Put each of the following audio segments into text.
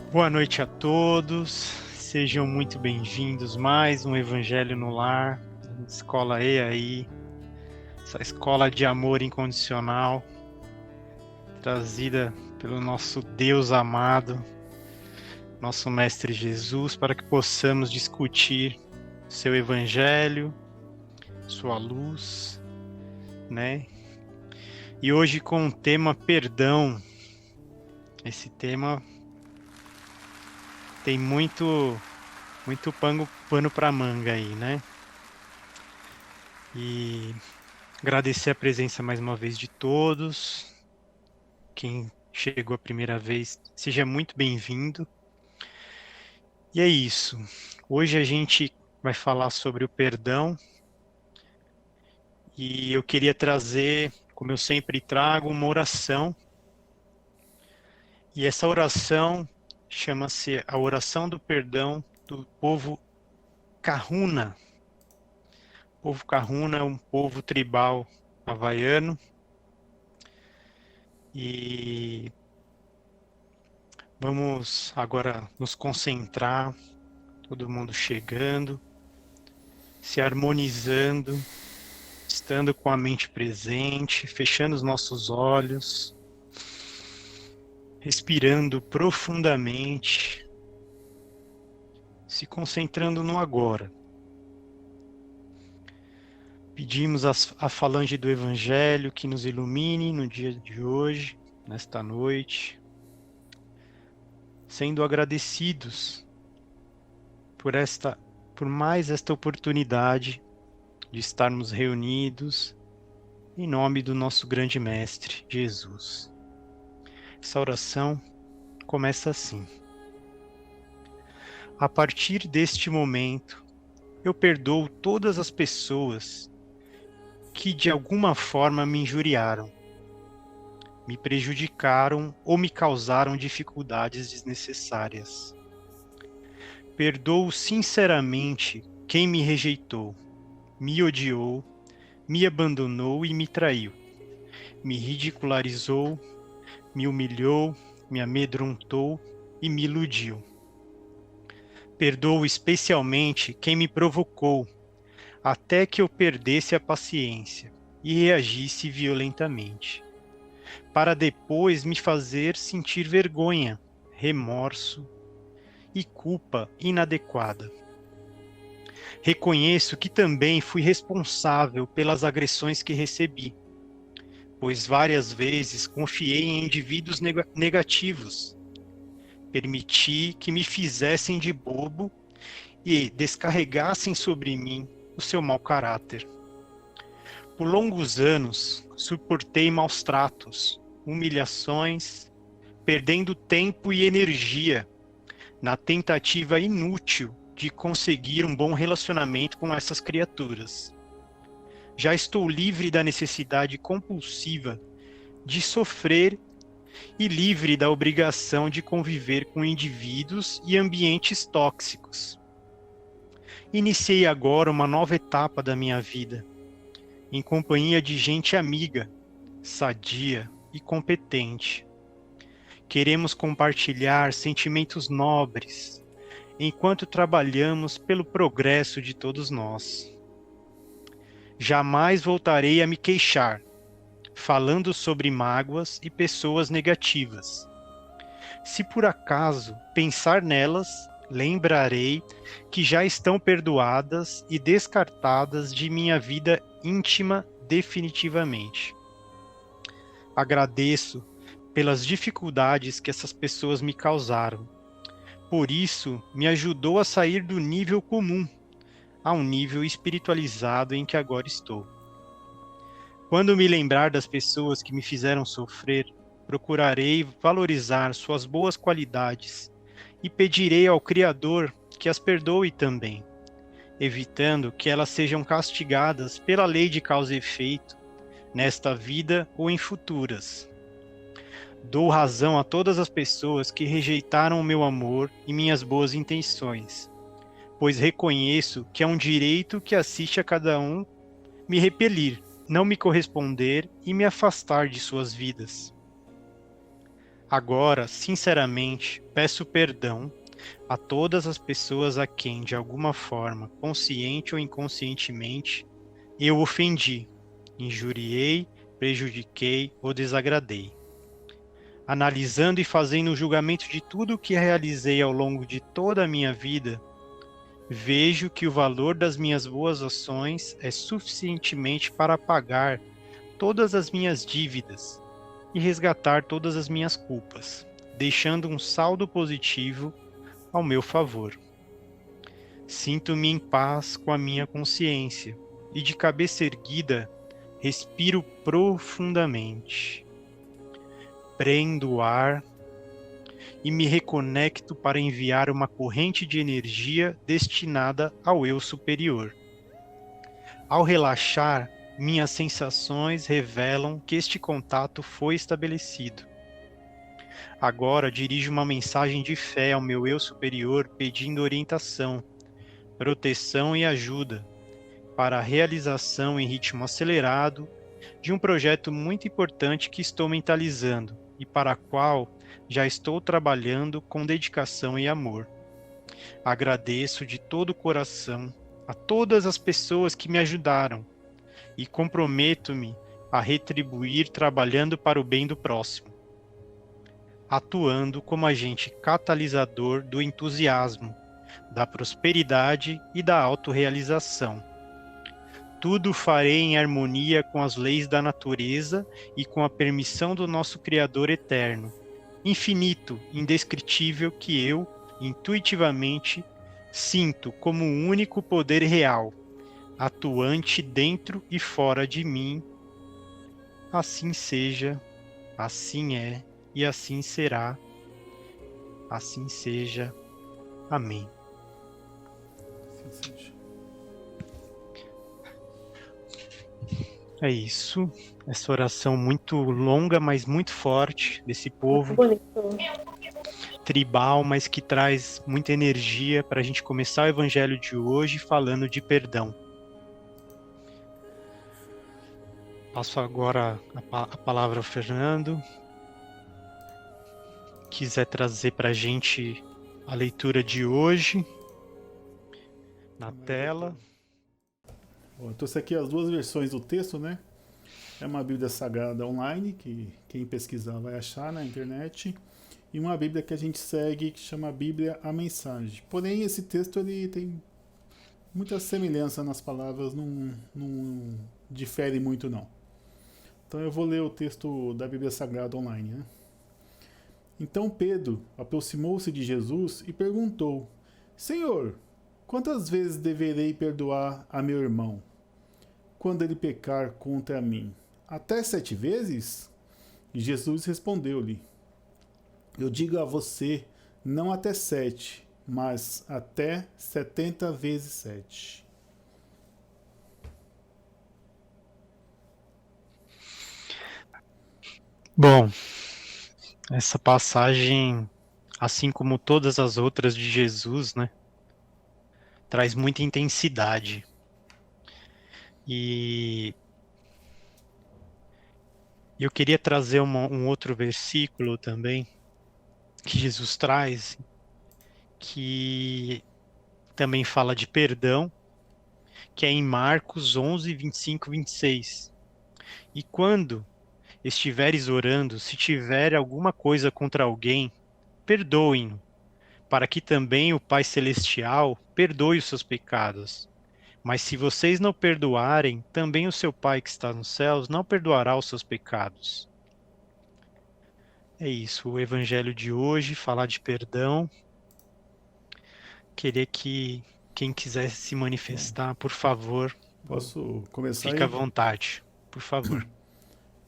Boa noite a todos, sejam muito bem-vindos. Mais um Evangelho no Lar, Escola EAI, essa escola de amor incondicional, trazida pelo nosso Deus amado, nosso Mestre Jesus, para que possamos discutir seu Evangelho, sua luz, né? E hoje com o tema perdão. Esse tema tem muito pano para manga aí, né? E agradecer a presença mais uma vez de todos. Quem chegou a primeira vez, seja muito bem-vindo. E é isso. Hoje a gente vai falar sobre o perdão e eu queria trazer, como eu sempre trago, uma oração. E essa oração chama-se a oração do perdão do povo Kahuna. O povo Kahuna é um povo tribal havaiano e vamos agora nos concentrar, todo mundo chegando, se harmonizando, estando com a mente presente, fechando os nossos olhos, respirando profundamente, se concentrando no agora. Pedimos a falange do Evangelho que nos ilumine no dia de hoje, nesta noite, sendo agradecidos por mais esta oportunidade de estarmos reunidos em nome do nosso grande Mestre, Jesus. Essa oração começa assim: a partir deste momento, eu perdoo todas as pessoas que de alguma forma me injuriaram, me prejudicaram ou me causaram dificuldades desnecessárias. Perdoo sinceramente quem me rejeitou, me odiou, me abandonou e me traiu, me ridicularizou, me humilhou, me amedrontou e me iludiu. Perdoo especialmente quem me provocou, até que eu perdesse a paciência e reagisse violentamente, para depois me fazer sentir vergonha, remorso e culpa inadequada. Reconheço que também fui responsável pelas agressões que recebi, pois várias vezes confiei em indivíduos negativos. Permiti que me fizessem de bobo e descarregassem sobre mim o seu mau caráter. Por longos anos, suportei maus tratos, humilhações, perdendo tempo e energia na tentativa inútil de conseguir um bom relacionamento com essas criaturas. Já estou livre da necessidade compulsiva de sofrer e livre da obrigação de conviver com indivíduos e ambientes tóxicos. Iniciei agora uma nova etapa da minha vida, em companhia de gente amiga, sadia e competente. Queremos compartilhar sentimentos nobres, enquanto trabalhamos pelo progresso de todos nós. Jamais voltarei a me queixar, falando sobre mágoas e pessoas negativas. Se por acaso pensar nelas, lembrarei que já estão perdoadas e descartadas de minha vida íntima definitivamente. Agradeço pelas dificuldades que essas pessoas me causaram. Por isso, me ajudou a sair do nível comum a um nível espiritualizado em que agora estou. Quando me lembrar das pessoas que me fizeram sofrer, procurarei valorizar suas boas qualidades e pedirei ao Criador que as perdoe também, evitando que elas sejam castigadas pela lei de causa e efeito, nesta vida ou em futuras. Dou razão a todas as pessoas que rejeitaram o meu amor e minhas boas intenções, pois reconheço que é um direito que assiste a cada um me repelir, não me corresponder e me afastar de suas vidas. Agora, sinceramente, peço perdão a todas as pessoas a quem, de alguma forma, consciente ou inconscientemente, eu ofendi, injuriei, prejudiquei ou desagradei. Analisando e fazendo um julgamento de tudo o que realizei ao longo de toda a minha vida, vejo que o valor das minhas boas ações é suficientemente para pagar todas as minhas dívidas e resgatar todas as minhas culpas, deixando um saldo positivo ao meu favor. Sinto-me em paz com a minha consciência e, de cabeça erguida, respiro profundamente. Prendo o ar e me reconecto para enviar uma corrente de energia destinada ao eu superior. Ao relaxar, minhas sensações revelam que este contato foi estabelecido. Agora dirijo uma mensagem de fé ao meu eu superior pedindo orientação, proteção e ajuda para a realização em ritmo acelerado de um projeto muito importante que estou mentalizando e para a qual já estou trabalhando com dedicação e amor. Agradeço de todo o coração a todas as pessoas que me ajudaram e comprometo-me a retribuir trabalhando para o bem do próximo, atuando como agente catalisador do entusiasmo, da prosperidade e da autorrealização. Tudo farei em harmonia com as leis da natureza e com a permissão do nosso Criador eterno, infinito, indescritível, que eu, intuitivamente, sinto como um único poder real, atuante dentro e fora de mim. Assim seja, assim é e assim será. Assim seja. Amém. Assim seja. É isso. Essa oração muito longa, mas muito forte desse povo Bonito. tribal, mas que traz muita energia para a gente começar o evangelho de hoje falando de perdão. Passo agora a palavra ao Fernando. Quiser trazer para a gente a leitura de hoje na tela. Bom, eu trouxe aqui as duas versões do texto, né? É uma Bíblia Sagrada online, que quem pesquisar vai achar na internet, e uma Bíblia que a gente segue, que chama Bíblia A Mensagem. Porém, esse texto ele tem muita semelhança nas palavras, não difere muito não. Então eu vou ler o texto da Bíblia Sagrada online, né? Então Pedro aproximou-se de Jesus e perguntou: Senhor, quantas vezes deverei perdoar a meu irmão quando ele pecar contra mim? Até 7 vezes? E Jesus respondeu-lhe: Eu digo a você, não até 7, mas até 70 vezes 7. Bom, essa passagem, assim como todas as outras de Jesus, né, traz muita intensidade. E eu queria trazer um outro versículo também, que Jesus traz, que também fala de perdão, que é em Marcos 11, 25, 26. E quando estiveres orando, se tiver alguma coisa contra alguém, perdoem-no, para que também o Pai Celestial perdoe os seus pecados. Mas se vocês não perdoarem, também o seu Pai que está nos céus não perdoará os seus pecados. É isso, o evangelho de hoje, falar de perdão. Queria que quem quiser se manifestar, por favor, Posso começar fique à aí? vontade, por favor.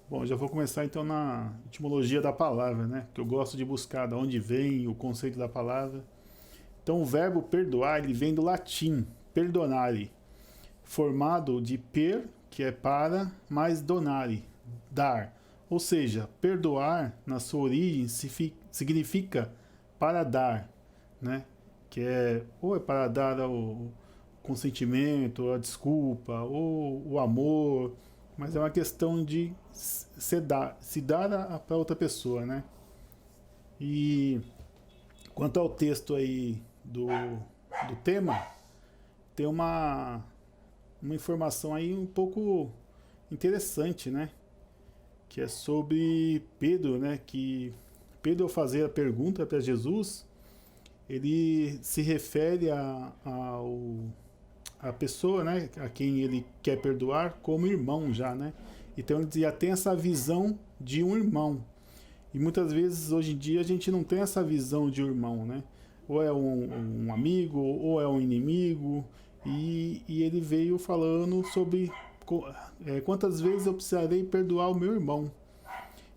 Bom, já vou começar então na etimologia da palavra, né? Que eu gosto de buscar de onde vem o conceito da palavra. Então o verbo perdoar, ele vem do latim, perdonare, formado de per, que é para, mais donare, dar. Ou seja, perdoar, na sua origem, significa para dar, né? Que é, ou é para dar o consentimento, a desculpa, ou o amor, mas é uma questão de se dar para outra pessoa, né? E quanto ao texto aí do tema, tem uma informação aí um pouco interessante, né? Que é sobre Pedro, né? Que Pedro, ao fazer a pergunta para Jesus, ele se refere a pessoa, né? A quem ele quer perdoar como irmão já, né? Então ele já tem essa visão de um irmão. E muitas vezes, hoje em dia, a gente não tem essa visão de irmão, né? Ou é um amigo, ou é um inimigo. E ele veio falando sobre quantas vezes eu precisarei perdoar o meu irmão.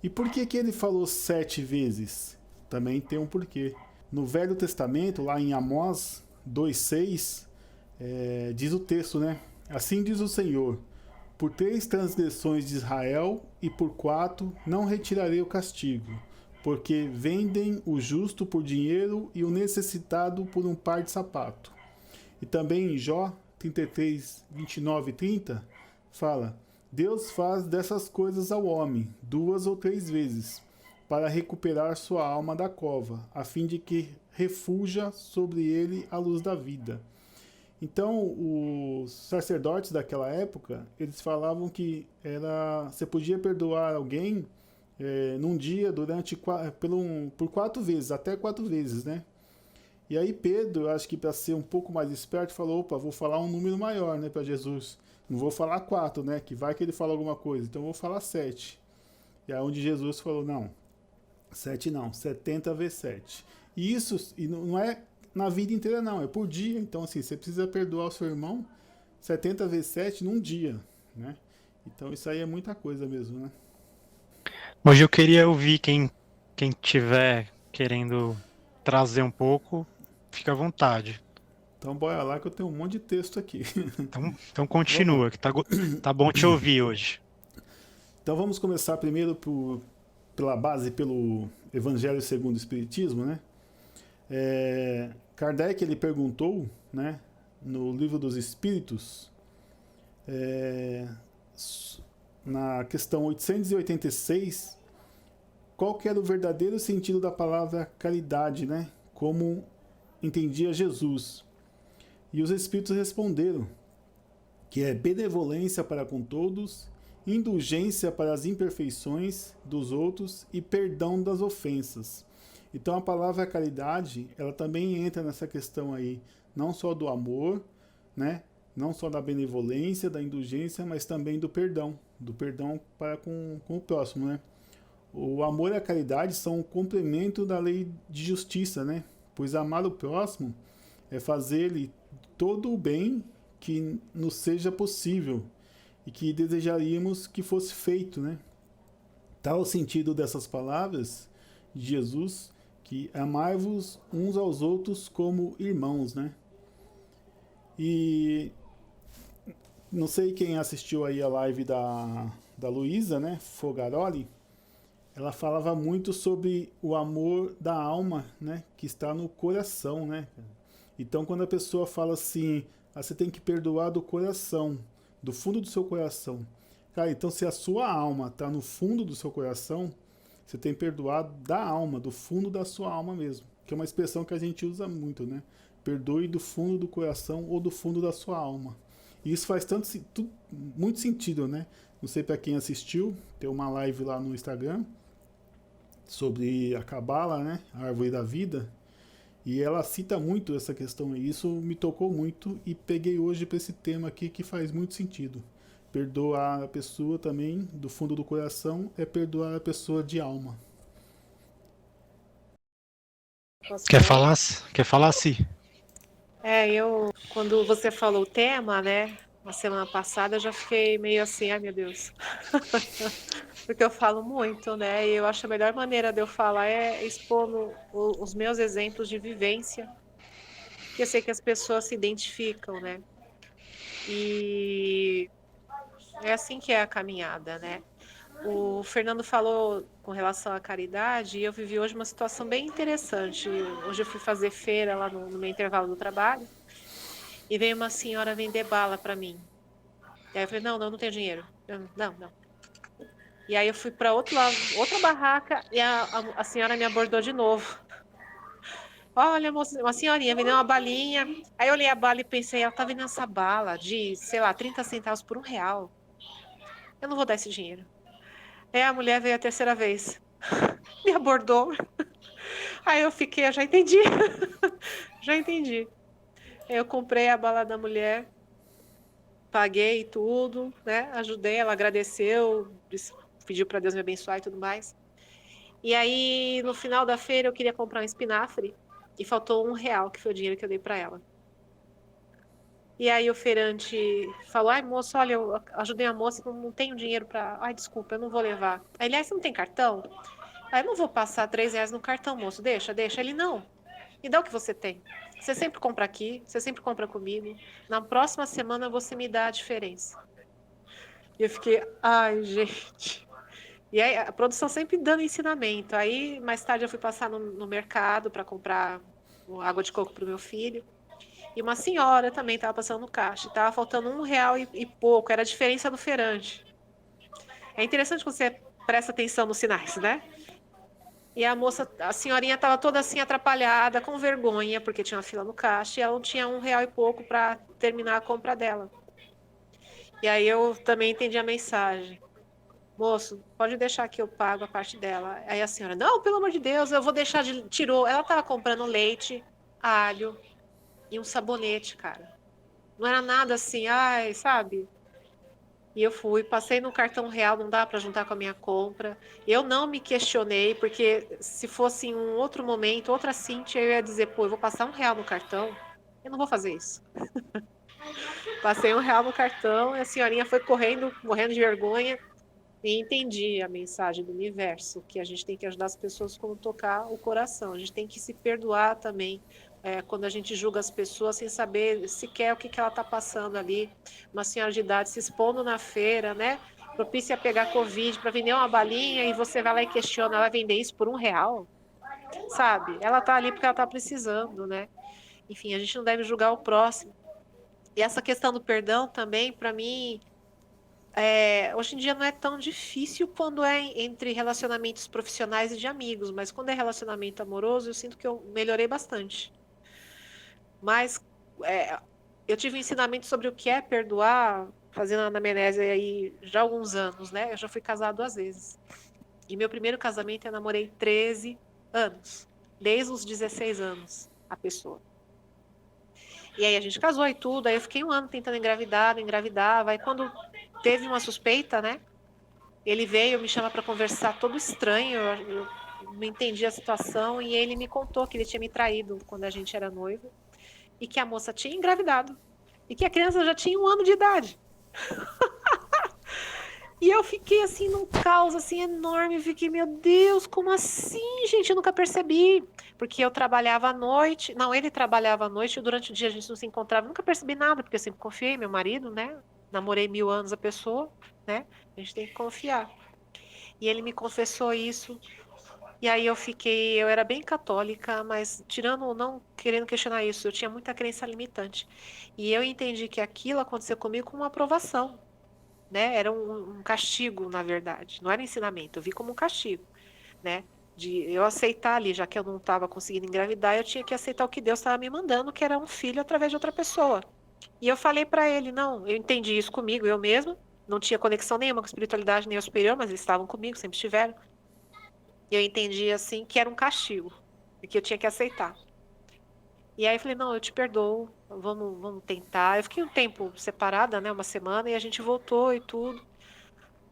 E por que que ele falou 7 vezes? Também tem um porquê. No Velho Testamento, lá em Amós 2,6, diz o texto, né? Assim diz o Senhor: por 3 transgressões de Israel e por 4 não retirarei o castigo, porque vendem o justo por dinheiro e o necessitado por um par de sapato. E também em Jó 33, 29 e 30, fala: Deus faz dessas coisas ao homem 2 ou 3 vezes, para recuperar sua alma da cova, a fim de que refuja sobre ele a luz da vida. Então, os sacerdotes daquela época, eles falavam que você podia perdoar alguém num dia por 4 vezes, até 4 vezes, né? E aí Pedro, acho que para ser um pouco mais esperto, falou: opa, vou falar um número maior, né, para Jesus. Não vou falar 4, né, que vai que ele fala alguma coisa. Então vou falar 7. E aí onde Jesus falou: não, 7 não, 70 vezes 7. E isso não é na vida inteira, não, é por dia. Então, assim, você precisa perdoar o seu irmão 70 vezes 7 num dia, né? Então isso aí é muita coisa mesmo, né? Hoje eu queria ouvir quem tiver querendo trazer um pouco, fica à vontade. Então bora lá que eu tenho um monte de texto aqui. Então Vamos lá. continua, que tá bom te ouvir hoje. Então vamos começar primeiro pela base, pelo Evangelho segundo o Espiritismo, né? Kardec ele perguntou, né, no Livro dos Espíritos, é, na questão 886, qual que era o verdadeiro sentido da palavra caridade, né? Como entendia Jesus. E os Espíritos responderam que é benevolência para com todos, indulgência para as imperfeições dos outros e perdão das ofensas. Então a palavra caridade, ela também entra nessa questão aí, não só do amor, né? Não só da benevolência, da indulgência, mas também do perdão para com o próximo, né? O amor e a caridade são um complemento da lei de justiça, né? Pois amar o próximo é fazer-lhe todo o bem que nos seja possível e que desejaríamos que fosse feito, né? Tal o sentido dessas palavras de Jesus, que amai-vos uns aos outros como irmãos, né? E não sei quem assistiu aí a live da Luísa, né? Fogaroli. Ela falava muito sobre o amor da alma, né? Que está no coração, né? Então, quando a pessoa fala assim, você tem que perdoar do coração, do fundo do seu coração. Cara, então se a sua alma está no fundo do seu coração, você tem perdoado da alma, do fundo da sua alma mesmo. Que é uma expressão que a gente usa muito, né? Perdoe do fundo do coração ou do fundo da sua alma. E isso faz muito sentido, né? Não sei para quem assistiu, tem uma live lá no Instagram sobre a Cabala, né? A árvore da vida. E ela cita muito essa questão e isso me tocou muito e peguei hoje para esse tema aqui que faz muito sentido. Perdoar a pessoa também do fundo do coração é perdoar a pessoa de alma. Posso Quer falar? falar? Quer falar, Si? Quando você falou o tema, né, na semana passada, eu já fiquei meio assim, ai meu Deus, porque eu falo muito, né, e eu acho a melhor maneira de eu falar é expor os meus exemplos de vivência, que eu sei que as pessoas se identificam, né, e é assim que é a caminhada, né. O Fernando falou com relação à caridade e eu vivi hoje uma situação bem interessante. Hoje eu fui fazer feira lá no meu intervalo do trabalho e veio uma senhora vender bala para mim. E aí eu falei, não, não tenho dinheiro. Não, não. E aí eu fui para outro lado, outra barraca, e a senhora me abordou de novo. Olha, moça, uma senhorinha vendeu uma balinha. Aí eu olhei a bala e pensei, ela tá vendendo essa bala de, sei lá, 30 centavos por R$ 1. Eu não vou dar esse dinheiro. Aí a mulher veio a terceira vez. Me abordou. Aí eu fiquei, eu já entendi. Já entendi. Aí eu comprei a bala da mulher, paguei tudo, né? Ajudei, ela agradeceu, pediu para Deus me abençoar e tudo mais. E aí, no final da feira, eu queria comprar um espinafre e faltou R$ 1, que foi o dinheiro que eu dei para ela. E aí o feirante falou, ai moço, olha, eu ajudei a moça, não tenho dinheiro para... Ai, desculpa, eu não vou levar. Aí ele, você não tem cartão? Aí eu não vou passar R$ 3 no cartão, moço, deixa. Ele, não, me dá o que você tem. Você sempre compra aqui, você sempre compra comigo. Na próxima semana você me dá a diferença. E eu fiquei, ai, gente. E aí a produção sempre dando ensinamento. Aí mais tarde eu fui passar no mercado para comprar água de coco para o meu filho. E uma senhora também estava passando no caixa. Estava faltando R$ 1 e pouco. Era a diferença do feirante. É interessante quando você presta atenção nos sinais, né? E a moça, a senhorinha estava toda assim atrapalhada, com vergonha, porque tinha uma fila no caixa e ela não tinha R$ 1 e pouco para terminar a compra dela. E aí eu também entendi a mensagem. Moço, pode deixar que eu pago a parte dela. Aí a senhora, não, pelo amor de Deus, eu vou deixar de... Tirou. Ela estava comprando leite, alho e um sabonete, cara. Não era nada assim, ai, sabe? E eu fui, passei no cartão real, não dá para juntar com a minha compra. Eu não me questionei, porque se fosse em um outro momento, outra Cíntia, eu ia dizer, pô, eu vou passar R$ 1 no cartão. Eu não vou fazer isso. Passei R$ 1 no cartão e a senhorinha foi correndo, morrendo de vergonha. E entendi a mensagem do universo, que a gente tem que ajudar as pessoas como tocar o coração. A gente tem que se perdoar também, quando a gente julga as pessoas sem saber sequer o que ela está passando ali. Uma senhora de idade se expondo na feira, né? Propícia a pegar Covid para vender uma balinha e você vai lá e questiona, ela vai vender isso por R$ 1? Sabe? Ela está ali porque ela está precisando, né? Enfim, a gente não deve julgar o próximo. E essa questão do perdão também, para mim, hoje em dia não é tão difícil quando é entre relacionamentos profissionais e de amigos, mas quando é relacionamento amoroso, eu sinto que eu melhorei bastante. Mas é, eu tive um ensinamento sobre o que é perdoar, fazendo anamnese aí já há alguns anos, né? Eu já fui casado 2 vezes. E meu primeiro casamento eu namorei 13 anos, desde os 16 anos, a pessoa. E aí a gente casou e tudo, aí eu fiquei um ano tentando engravidar, não engravidava, aí quando teve uma suspeita, né? Ele veio, me chama para conversar, todo estranho, eu não entendi a situação, e ele me contou que ele tinha me traído quando a gente era noivo, e que a moça tinha engravidado, e que a criança já tinha 1 ano de idade. E eu fiquei assim num caos assim enorme, fiquei, meu Deus, como assim, gente? Eu nunca percebi, porque eu trabalhava à noite, não, ele trabalhava à noite e durante o dia a gente não se encontrava, nunca percebi nada, porque eu sempre confiei, meu marido, né? Namorei 1000 anos a pessoa, né? A gente tem que confiar. E ele me confessou isso. E aí eu era bem católica, mas tirando, não querendo questionar isso, eu tinha muita crença limitante. E eu entendi que aquilo aconteceu comigo com uma aprovação, né? Era um castigo, na verdade. Não era ensinamento, eu vi como um castigo, né? De eu aceitar ali, já que eu não estava conseguindo engravidar, eu tinha que aceitar o que Deus estava me mandando, que era um filho através de outra pessoa. E eu falei para ele, não, eu entendi isso comigo, eu mesma, não tinha conexão nenhuma com espiritualidade nem o superior, mas eles estavam comigo, sempre estiveram. E eu entendi assim que era um castigo e que eu tinha que aceitar. E aí eu falei, não, eu te perdoo, vamos tentar. Eu fiquei um tempo separada, né, uma semana, e a gente voltou e tudo,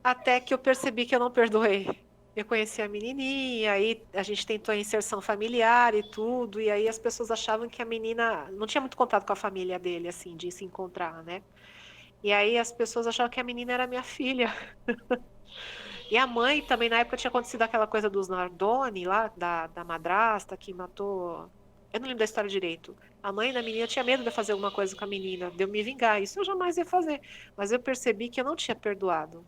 até que eu percebi que eu não perdoei. Eu conheci a menininha, aí a gente tentou a inserção familiar e tudo, e aí as pessoas achavam que a menina não tinha muito contato com a família dele, assim, de se encontrar, né? E aí as pessoas achavam que a menina era minha filha. E a mãe também, na época, tinha acontecido aquela coisa dos Nardoni lá, da madrasta que matou. Eu não lembro da história direito. A mãe da menina tinha medo de fazer alguma coisa com a menina, de eu me vingar. Isso eu jamais ia fazer. Mas eu percebi que eu não tinha perdoado.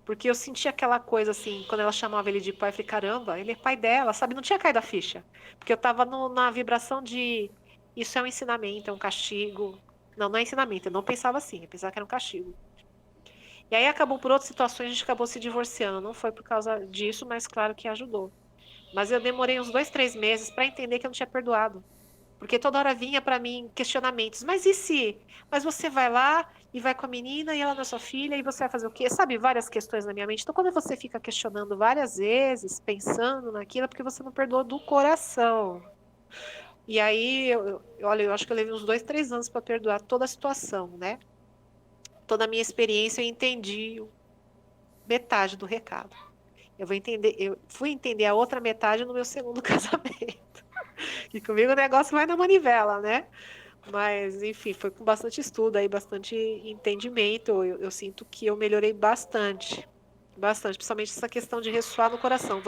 Porque eu sentia aquela coisa assim, quando ela chamava ele de pai, eu falei, caramba, ele é pai dela, sabe? Não tinha caído a ficha. Porque eu tava na vibração de isso é um ensinamento, é um castigo. Não, não é ensinamento, eu não pensava assim, eu pensava que era um castigo. E aí acabou por outras situações, a gente acabou se divorciando. Não foi por causa disso, mas claro que ajudou. Mas eu demorei uns 2, 3 meses para entender que eu não tinha perdoado. Porque toda hora vinha para mim questionamentos. Mas e se? Mas você vai lá e vai com a menina e ela não é sua filha e você vai fazer o quê? Sabe, várias questões na minha mente. Então, quando você fica questionando várias vezes, pensando naquilo, é porque você não perdoa do coração. E aí, olha, eu acho que eu levei uns 2, 3 anos para perdoar toda a situação, né? Toda a minha experiência, eu entendi metade do recado. Eu fui entender a outra metade no meu segundo casamento. E comigo o negócio vai na manivela, né? Mas, enfim, foi com bastante estudo aí, bastante entendimento. Eu sinto que eu melhorei bastante. Bastante, principalmente essa questão de ressoar no coração.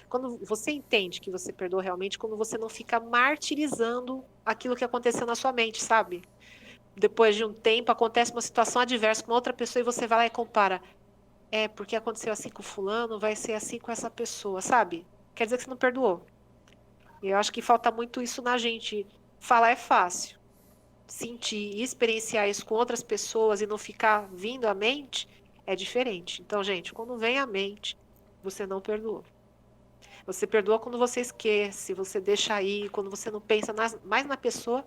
Quando você entende que você perdoa realmente, quando você não fica martirizando aquilo que aconteceu na sua mente, sabe? Depois de um tempo, acontece uma situação adversa com outra pessoa e você vai lá e compara. É, porque aconteceu assim com fulano, vai ser assim com essa pessoa, sabe? Quer dizer que você não perdoou. E eu acho que falta muito isso na gente. Falar é fácil. Sentir e experienciar isso com outras pessoas e não ficar vindo à mente é diferente. Então, gente, quando vem à mente, você não perdoa. Você perdoa quando você esquece, você deixa aí, quando você não pensa mais na pessoa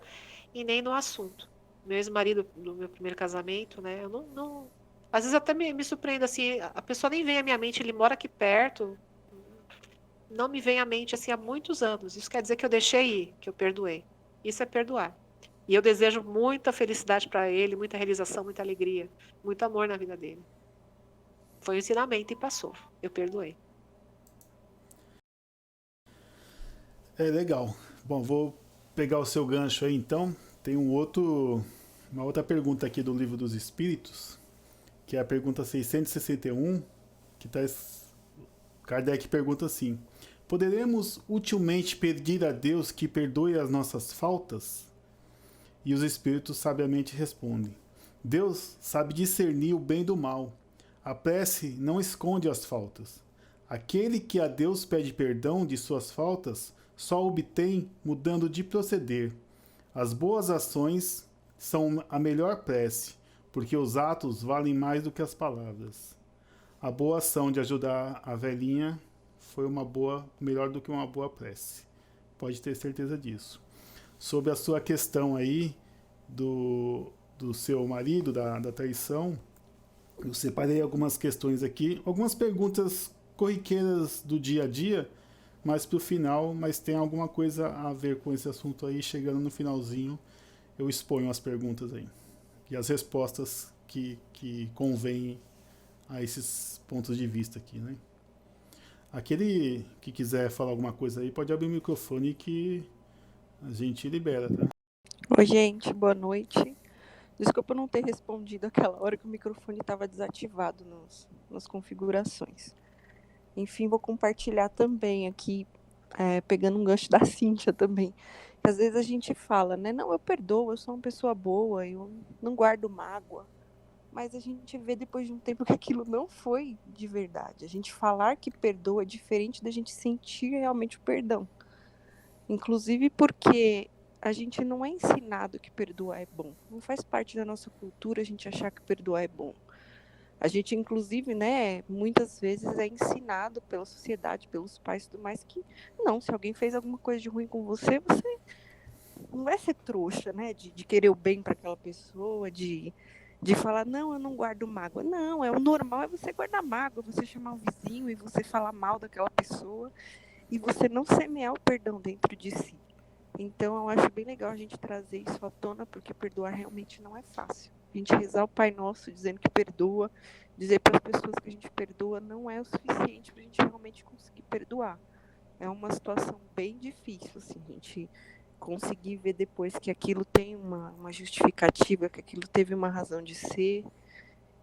e nem no assunto. Meu ex-marido do meu primeiro casamento, né? Eu às vezes até me surpreendo assim, a pessoa nem vem à minha mente, ele mora aqui perto, não me vem à mente assim há muitos anos. Isso quer dizer que eu deixei ir, que eu perdoei. Isso é perdoar. E eu desejo muita felicidade para ele, muita realização, muita alegria, muito amor na vida dele. Foi um ensinamento e passou. Eu perdoei. É legal. Bom, vou pegar o seu gancho aí então. Tem uma outra pergunta aqui do Livro dos Espíritos, que é a pergunta 661, que tá, Kardec pergunta assim: poderemos utilmente pedir a Deus que perdoe as nossas faltas? E os espíritos sabiamente respondem: Deus sabe discernir o bem do mal. A prece não esconde as faltas. Aquele que a Deus pede perdão de suas faltas só obtém mudando de proceder. As boas ações são a melhor prece, porque os atos valem mais do que as palavras. A boa ação de ajudar a velhinha foi melhor do que uma boa prece. Pode ter certeza disso. Sobre a sua questão aí do seu marido, da traição, eu separei algumas questões aqui, algumas perguntas corriqueiras do dia a dia, mais pro final, mas tem alguma coisa a ver com esse assunto aí. Chegando no finalzinho, eu exponho as perguntas aí e as respostas que convêm a esses pontos de vista aqui, né? Aquele que quiser falar alguma coisa aí, pode abrir o microfone que a gente libera, tá? Oi, gente, boa noite. Desculpa não ter respondido aquela hora que o microfone estava desativado nas configurações. Enfim, vou compartilhar também aqui, pegando um gancho da Cíntia também. Que às vezes a gente fala, né? Não, eu perdoo, eu sou uma pessoa boa, eu não guardo mágoa. Mas a gente vê depois de um tempo que aquilo não foi de verdade. A gente falar que perdoa é diferente da gente sentir realmente o perdão. Inclusive porque a gente não é ensinado que perdoar é bom. Não faz parte da nossa cultura a gente achar que perdoar é bom. A gente, inclusive, né, muitas vezes é ensinado pela sociedade, pelos pais e tudo mais, que não, se alguém fez alguma coisa de ruim com você, você não vai ser trouxa, né, de querer o bem para aquela pessoa, de falar, não, eu não guardo mágoa. Não, o normal é você guardar mágoa, você chamar um vizinho e você falar mal daquela pessoa e você não semear o perdão dentro de si. Então, eu acho bem legal a gente trazer isso à tona, porque perdoar realmente não é fácil. A gente rezar o Pai Nosso dizendo que perdoa, dizer para as pessoas que a gente perdoa, não é o suficiente para a gente realmente conseguir perdoar. É uma situação bem difícil, assim, a gente conseguir ver depois que aquilo tem uma justificativa, que aquilo teve uma razão de ser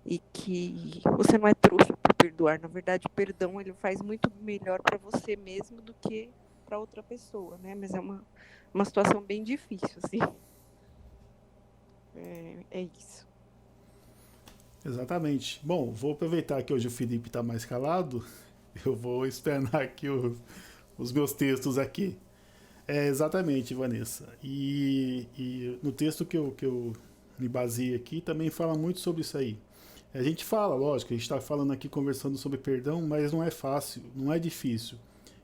e que você não é trouxa para perdoar. Na verdade, o perdão ele faz muito melhor para você mesmo do que para outra pessoa, né? Mas é uma situação bem difícil, assim. É isso. Exatamente. Bom, vou aproveitar que hoje o Felipe está mais calado, eu vou externar aqui os meus textos aqui. Exatamente, Vanessa. E no texto que eu me baseei aqui também fala muito sobre isso aí. A gente fala, lógico, a gente está falando aqui conversando sobre perdão, mas não é fácil, não é difícil.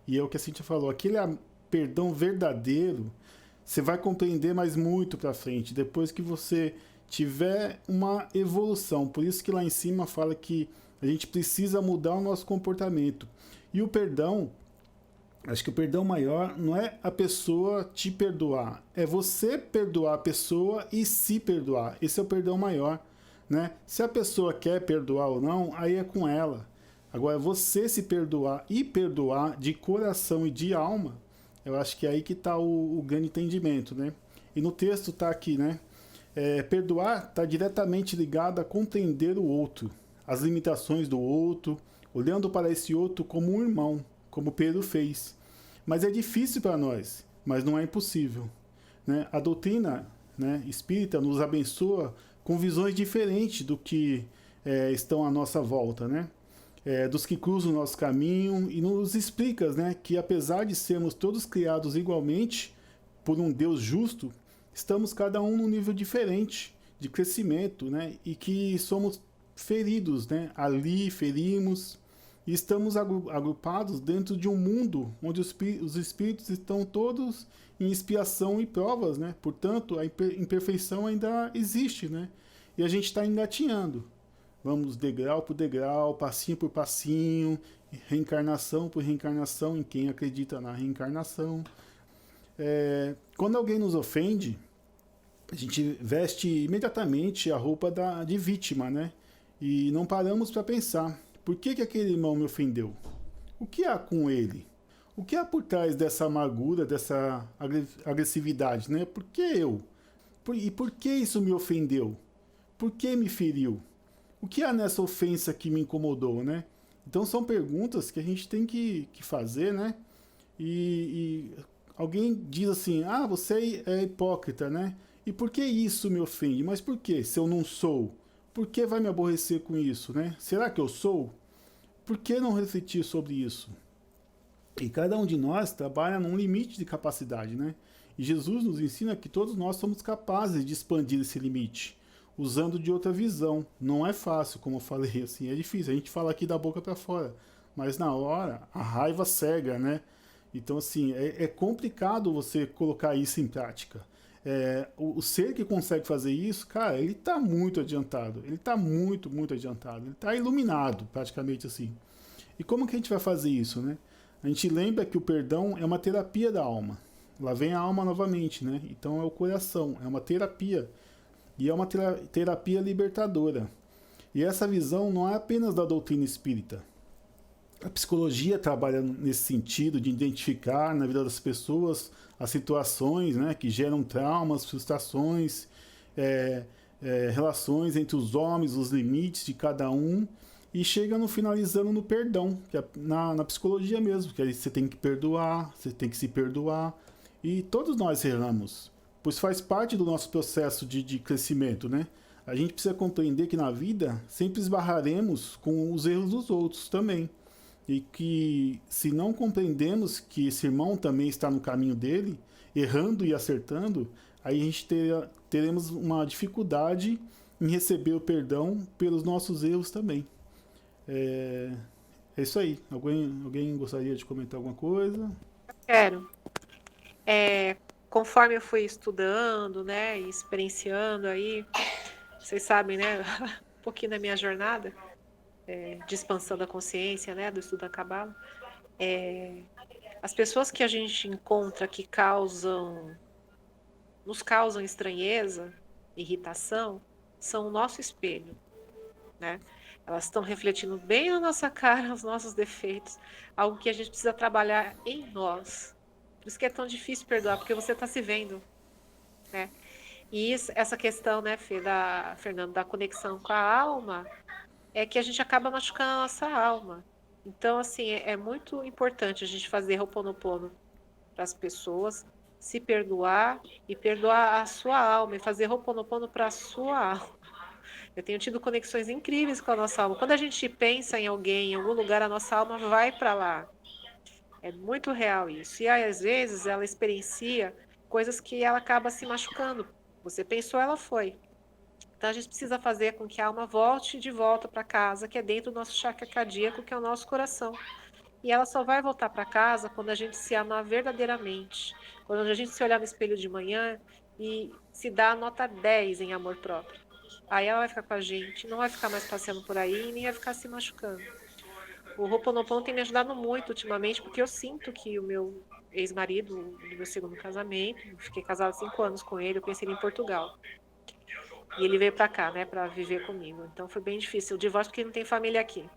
E é o que a Cintia falou, aquele perdão verdadeiro, você vai compreender mais muito para frente, depois que você tiver uma evolução. Por isso que lá em cima fala que a gente precisa mudar o nosso comportamento. E o perdão, acho que o perdão maior não é a pessoa te perdoar, é você perdoar a pessoa e se perdoar. Esse é o perdão maior, né? Se a pessoa quer perdoar ou não, aí é com ela. Agora, você se perdoar e perdoar de coração e de alma, eu acho que é aí que está o grande entendimento, né? E no texto está aqui, né? Perdoar está diretamente ligado a compreender o outro, as limitações do outro, olhando para esse outro como um irmão, como Pedro fez. Mas é difícil para nós, mas não é impossível, né? A doutrina, né, espírita nos abençoa com visões diferentes do que estão à nossa volta, né? Dos que cruzam o nosso caminho, e nos explica, né, que apesar de sermos todos criados igualmente por um Deus justo, estamos cada um num nível diferente de crescimento, né, e que somos feridos, né, ali ferimos, e estamos agrupados dentro de um mundo onde os espíritos estão todos em expiação e provas, né? Portanto, a imperfeição ainda existe, né? E a gente está engatinhando. Vamos degrau por degrau, passinho por passinho, reencarnação por reencarnação, em quem acredita na reencarnação. Quando alguém nos ofende, a gente veste imediatamente a roupa de vítima, né? E não paramos para pensar, por que aquele irmão me ofendeu? O que há com ele? O que há por trás dessa amargura, dessa agressividade, né? Por que eu? E por que isso me ofendeu? Por que me feriu? O que há nessa ofensa que me incomodou, né? Então são perguntas que a gente tem que fazer, né? E alguém diz assim, você é hipócrita, né? E por que isso me ofende? Mas por que, se eu não sou? Por que vai me aborrecer com isso, né? Será que eu sou? Por que não refletir sobre isso? E cada um de nós trabalha num limite de capacidade, né? E Jesus nos ensina que todos nós somos capazes de expandir esse limite, usando de outra visão. Não é fácil, como eu falei, assim, é difícil. A gente fala aqui da boca para fora, mas na hora a raiva cega, né? Então, assim, é complicado você colocar isso em prática. O ser que consegue fazer isso, cara, ele está muito adiantado. Ele está muito, muito adiantado. Ele está iluminado, praticamente assim. E como que a gente vai fazer isso, né? A gente lembra que o perdão é uma terapia da alma. Lá vem a alma novamente, né? Então é o coração, é uma terapia. E é uma terapia libertadora. E essa visão não é apenas da doutrina espírita. A psicologia trabalha nesse sentido de identificar na vida das pessoas as situações, né, que geram traumas, frustrações, relações entre os homens, os limites de cada um, e chega no finalizando no perdão, que é na psicologia mesmo, que aí você tem que perdoar, você tem que se perdoar, e todos nós erramos, pois faz parte do nosso processo de crescimento, né? A gente precisa compreender que na vida sempre esbarraremos com os erros dos outros também. E que se não compreendemos que esse irmão também está no caminho dele, errando e acertando, aí a gente teremos uma dificuldade em receber o perdão pelos nossos erros também. É isso aí. Alguém gostaria de comentar alguma coisa? Quero. Conforme eu fui estudando, né, e experienciando aí, vocês sabem, né, um pouquinho da minha jornada de expansão da consciência, né, do estudo da Cabala, as pessoas que a gente encontra que nos causam estranheza, irritação, são o nosso espelho, né? Elas estão refletindo bem na nossa cara os nossos defeitos, algo que a gente precisa trabalhar em nós. Por isso que é tão difícil perdoar, porque você está se vendo, né? E essa questão, né, Fernando, da conexão com a alma, é que a gente acaba machucando a nossa alma. Então, assim, é muito importante a gente fazer Ho'oponopono para as pessoas, se perdoar e perdoar a sua alma, e fazer Ho'oponopono para a sua alma. Eu tenho tido conexões incríveis com a nossa alma. Quando a gente pensa em alguém, em algum lugar, a nossa alma vai para lá. É muito real isso. E às vezes ela experiencia coisas que ela acaba se machucando. Você pensou, ela foi. Então a gente precisa fazer com que a alma volte de volta para casa, que é dentro do nosso chakra cardíaco, que é o nosso coração. E ela só vai voltar para casa quando a gente se amar verdadeiramente. Quando a gente se olhar no espelho de manhã e se dar a nota 10 em amor próprio. Aí ela vai ficar com a gente, não vai ficar mais passeando por aí e nem vai ficar se machucando. O Ho'oponopono tem me ajudado muito ultimamente, porque eu sinto que o meu ex-marido, do meu segundo casamento, fiquei casada 5 anos com ele, eu conheci ele em Portugal. E ele veio para cá, né, para viver comigo. Então foi bem difícil o divórcio, porque ele não tem família aqui.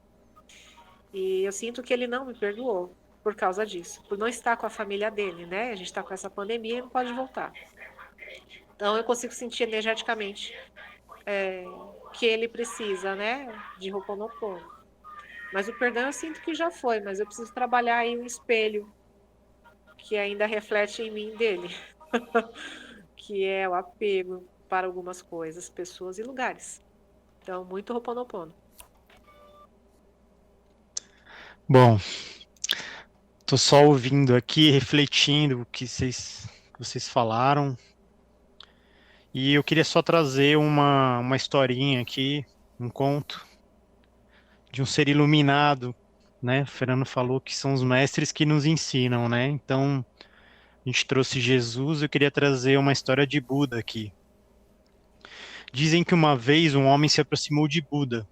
E eu sinto que ele não me perdoou por causa disso, por não estar com a família dele, né? A gente está com essa pandemia e não pode voltar. Então eu consigo sentir energeticamente que ele precisa, né, de Ho'oponopono. Mas o perdão eu sinto que já foi, mas eu preciso trabalhar aí um espelho que ainda reflete em mim dele, que é o apego para algumas coisas, pessoas e lugares. Então, muito Ho'oponopono. Bom, tô só ouvindo aqui, refletindo o que vocês falaram. E eu queria só trazer uma historinha aqui, um conto de um ser iluminado, né? O Fernando falou que são os mestres que nos ensinam, né? Então, a gente trouxe Jesus, eu queria trazer uma história de Buda aqui. Dizem que uma vez um homem se aproximou de Buda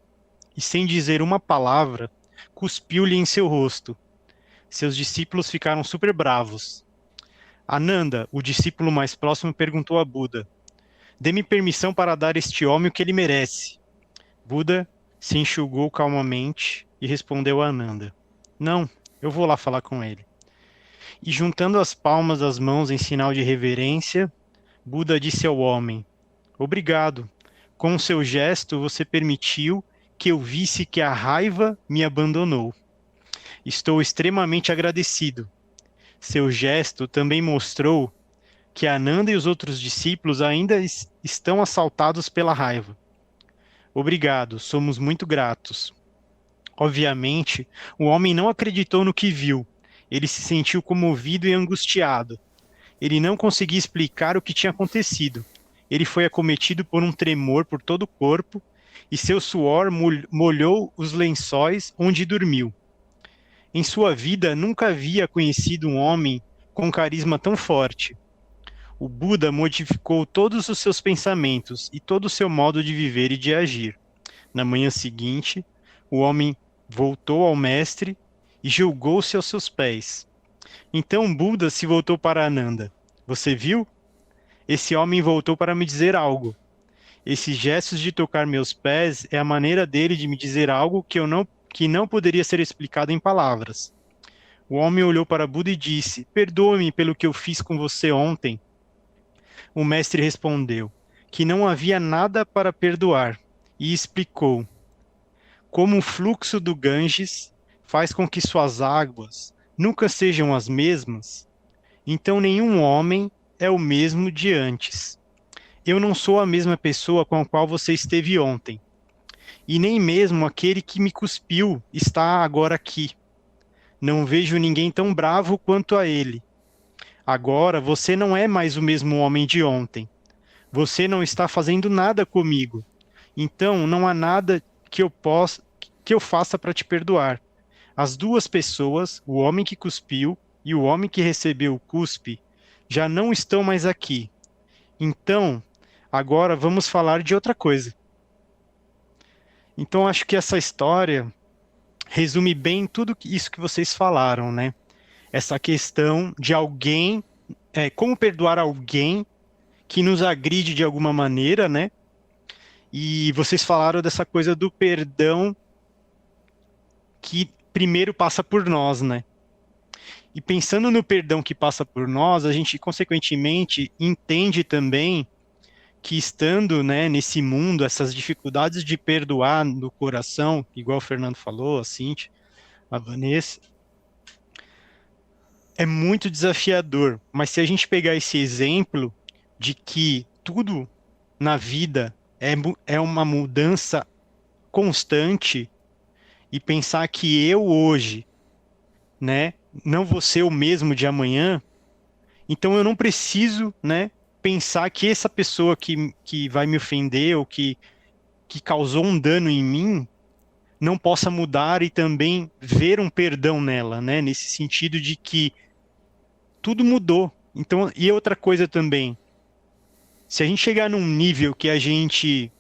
e, sem dizer uma palavra, cuspiu-lhe em seu rosto. Seus discípulos ficaram super bravos. Ananda, o discípulo mais próximo, perguntou a Buda: "Dê-me permissão para dar a este homem o que ele merece." Buda se enxugou calmamente e respondeu a Ananda: "Não, eu vou lá falar com ele." E juntando as palmas das mãos em sinal de reverência, Buda disse ao homem: "Obrigado. Com o seu gesto você permitiu que eu visse que a raiva me abandonou. Estou extremamente agradecido. Seu gesto também mostrou que Ananda e os outros discípulos ainda estão assaltados pela raiva. Obrigado, somos muito gratos." Obviamente, o homem não acreditou no que viu. Ele se sentiu comovido e angustiado. Ele não conseguia explicar o que tinha acontecido. Ele foi acometido por um tremor por todo o corpo e seu suor molhou os lençóis onde dormiu. Em sua vida, nunca havia conhecido um homem com carisma tão forte. O Buda modificou todos os seus pensamentos e todo o seu modo de viver e de agir. Na manhã seguinte, o homem voltou ao mestre e julgou-se aos seus pés. Então Buda se voltou para Ananda. "Você viu? Esse homem voltou para me dizer algo. Esses gestos de tocar meus pés é a maneira dele de me dizer algo que não poderia ser explicado em palavras." O homem olhou para Buda e disse: "Perdoe-me pelo que eu fiz com você ontem." O mestre respondeu que não havia nada para perdoar e explicou: "Como o fluxo do Ganges faz com que suas águas nunca sejam as mesmas, então nenhum homem é o mesmo de antes. Eu não sou a mesma pessoa com a qual você esteve ontem, e nem mesmo aquele que me cuspiu está agora aqui. Não vejo ninguém tão bravo quanto a ele. Agora você não é mais o mesmo homem de ontem. Você não está fazendo nada comigo. Então não há nada que eu faça para te perdoar. As duas pessoas, o homem que cuspiu e o homem que recebeu o cuspe, já não estão mais aqui. Então, agora vamos falar de outra coisa." Então acho que essa história resume bem tudo isso que vocês falaram, né? Essa questão de alguém, como perdoar alguém que nos agride de alguma maneira, né? E vocês falaram dessa coisa do perdão que primeiro passa por nós, né? E pensando no perdão que passa por nós, a gente consequentemente entende também que estando, né, nesse mundo, essas dificuldades de perdoar no coração, igual o Fernando falou, a Cintia, a Vanessa, é muito desafiador. Mas se a gente pegar esse exemplo de que tudo na vida é uma mudança constante e pensar que eu hoje, né, não vou ser o mesmo de amanhã, então eu não preciso, né, pensar que essa pessoa que vai me ofender ou que causou um dano em mim não possa mudar e também ver um perdão nela, né? Nesse sentido de que tudo mudou. Então, e outra coisa também, se a gente chegar num nível que a gente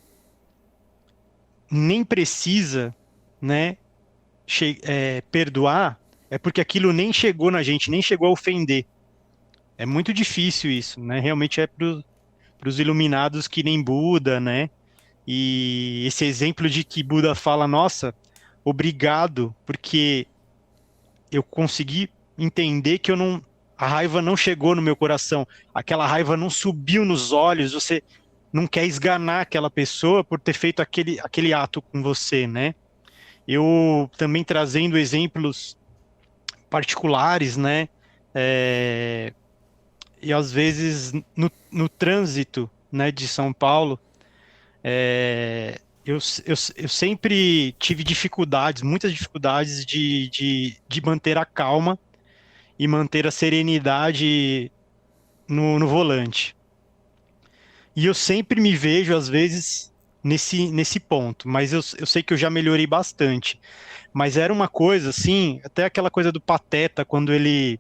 nem precisa, né, perdoar, é porque aquilo nem chegou na gente, nem chegou a ofender. É muito difícil isso, né? Realmente é para os iluminados que nem Buda, né? E esse exemplo de que Buda fala, nossa, obrigado, porque eu consegui entender que a raiva não chegou no meu coração, aquela raiva não subiu nos olhos, você não quer esganar aquela pessoa por ter feito aquele ato com você, né? Eu também trazendo exemplos particulares, né? E às vezes no trânsito, né, de São Paulo, eu sempre tive dificuldades, muitas dificuldades de manter a calma e manter a serenidade no volante. E eu sempre me vejo, às vezes, nesse ponto, mas eu sei que eu já melhorei bastante. Mas era uma coisa, assim, até aquela coisa do Pateta, quando ele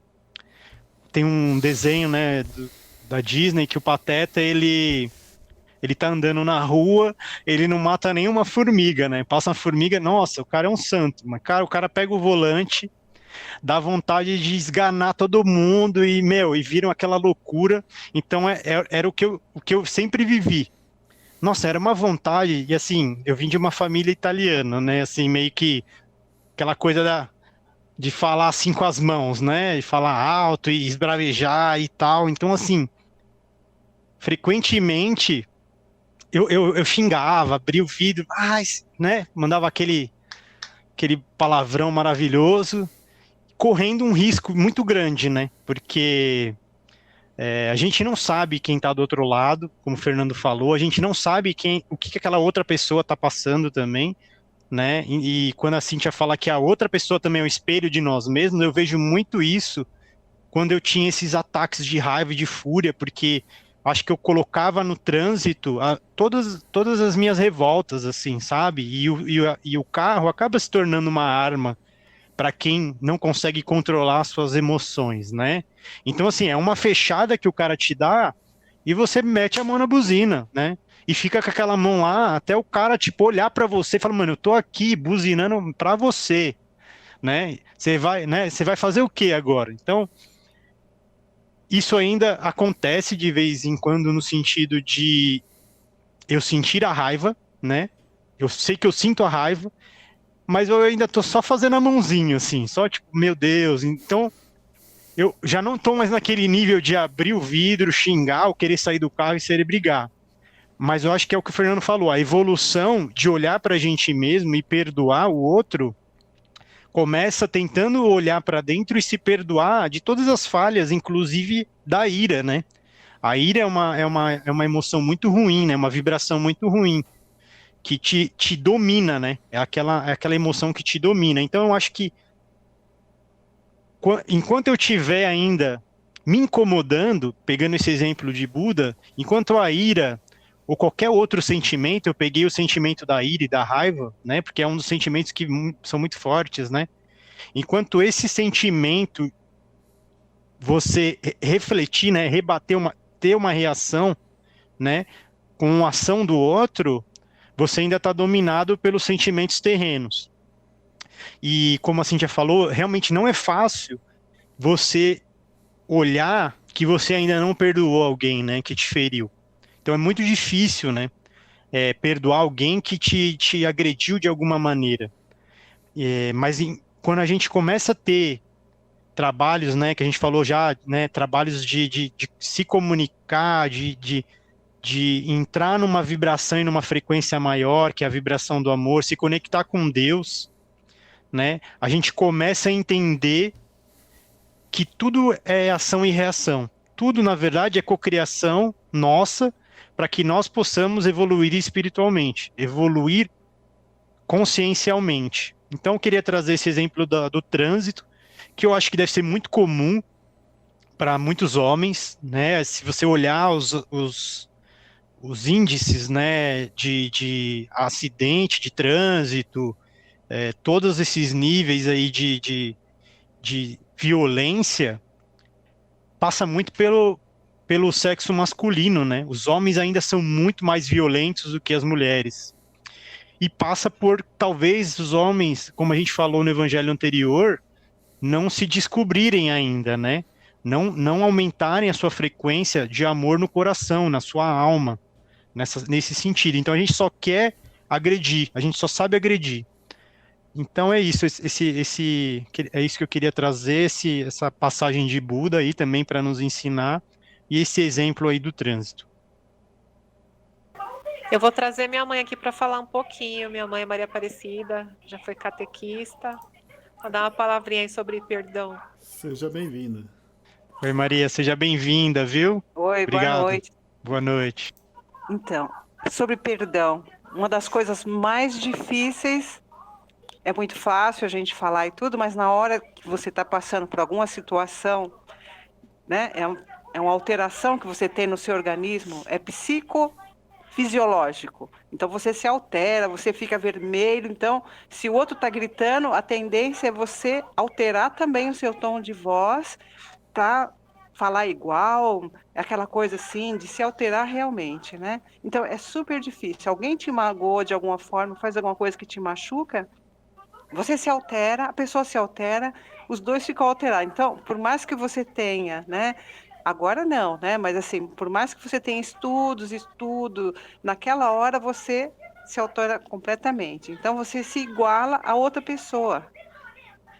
tem um desenho, né, da Disney, que o Pateta, ele tá andando na rua, ele não mata nenhuma formiga, né? Passa uma formiga, nossa, o cara é um santo. Mas, cara, o cara pega o volante, dá vontade de esganar todo mundo e viram aquela loucura. Então, era o que eu sempre vivi. Nossa, era uma vontade, e assim, eu vim de uma família italiana, né? Assim, meio que aquela coisa de falar assim com as mãos, né? De falar alto e esbravejar e tal. Então, assim, frequentemente eu xingava, abria o vidro, né? Mandava aquele palavrão maravilhoso, correndo um risco muito grande, né? Porque a gente não sabe quem está do outro lado, como o Fernando falou, a gente não sabe o que aquela outra pessoa está passando também, né? E quando a Cíntia fala que a outra pessoa também é um espelho de nós mesmos, eu vejo muito isso quando eu tinha esses ataques de raiva e de fúria, porque acho que eu colocava no trânsito todas as minhas revoltas, assim, sabe? E o carro acaba se tornando uma arma para quem não consegue controlar suas emoções, né? Então, assim, é uma fechada que o cara te dá e você mete a mão na buzina, né? E fica com aquela mão lá até o cara, tipo, olhar para você e falar, mano, eu tô aqui buzinando para você, né? Você vai fazer o quê agora? Então, isso ainda acontece de vez em quando no sentido de eu sentir a raiva, né? Eu sei que eu sinto a raiva, mas eu ainda tô só fazendo a mãozinha, assim, só tipo, meu Deus. Então, eu já não tô mais naquele nível de abrir o vidro, xingar, ou querer sair do carro e ser brigar. Mas eu acho que é o que o Fernando falou, a evolução de olhar pra gente mesmo e perdoar o outro começa tentando olhar para dentro e se perdoar de todas as falhas, inclusive da ira, né? A ira é uma emoção muito ruim, né? Uma vibração muito ruim, que te domina, né? É aquela emoção que te domina. Então eu acho que enquanto eu tiver ainda me incomodando, pegando esse exemplo de Buda, enquanto a ira ou qualquer outro sentimento, eu peguei o sentimento da ira e da raiva, né? Porque é um dos sentimentos que são muito fortes, né? Enquanto esse sentimento você refletir, né, rebater ter uma reação, né, com a ação do outro, você ainda está dominado pelos sentimentos terrenos. E como a Cíntia falou, realmente não é fácil você olhar que você ainda não perdoou alguém, né, que te feriu. Então é muito difícil, né, perdoar alguém que te agrediu de alguma maneira. Mas quando a gente começa a ter trabalhos, né, que a gente falou já, né, trabalhos de se comunicar, de entrar numa vibração e numa frequência maior, que é a vibração do amor, se conectar com Deus, né, a gente começa a entender que tudo é ação e reação. Tudo, na verdade, é cocriação nossa para que nós possamos evoluir espiritualmente, evoluir consciencialmente. Então, eu queria trazer esse exemplo do trânsito, que eu acho que deve ser muito comum para muitos homens, né? Se você olhar os índices, né, de acidente, de trânsito, todos esses níveis aí de violência, passa muito pelo sexo masculino, né? Os homens ainda são muito mais violentos do que as mulheres. E passa por, talvez, os homens, como a gente falou no evangelho anterior, não se descobrirem ainda, né? Não aumentarem a sua frequência de amor no coração, na sua alma, nesse sentido. Então a gente só quer agredir, a gente só sabe agredir. Então é isso, é isso que eu queria trazer, essa passagem de Buda aí também para nos ensinar, e esse exemplo aí do trânsito. Eu vou trazer minha mãe aqui para falar um pouquinho. Minha mãe é Maria Aparecida, já foi catequista. Vou dar uma palavrinha aí sobre perdão. Seja bem-vinda. Oi, Maria, seja bem-vinda, viu? Oi, boa Obrigado. noite. Boa noite. Então, sobre perdão, uma das coisas mais difíceis, é muito fácil a gente falar e tudo, mas na hora que você está passando por alguma situação, né, é uma alteração que você tem no seu organismo, é psicofisiológico. Então você se altera, você fica vermelho. Então, se o outro está gritando, a tendência é você alterar também o seu tom de voz para falar igual, aquela coisa assim, de se alterar realmente, né? Então, é super difícil. Alguém te magoou de alguma forma, faz alguma coisa que te machuca, você se altera, a pessoa se altera, os dois ficam alterados. Então, por mais que você tenha, né? Agora não, né? Mas assim, por mais que você tenha estudo, naquela hora você se altera completamente. Então, você se iguala a outra pessoa.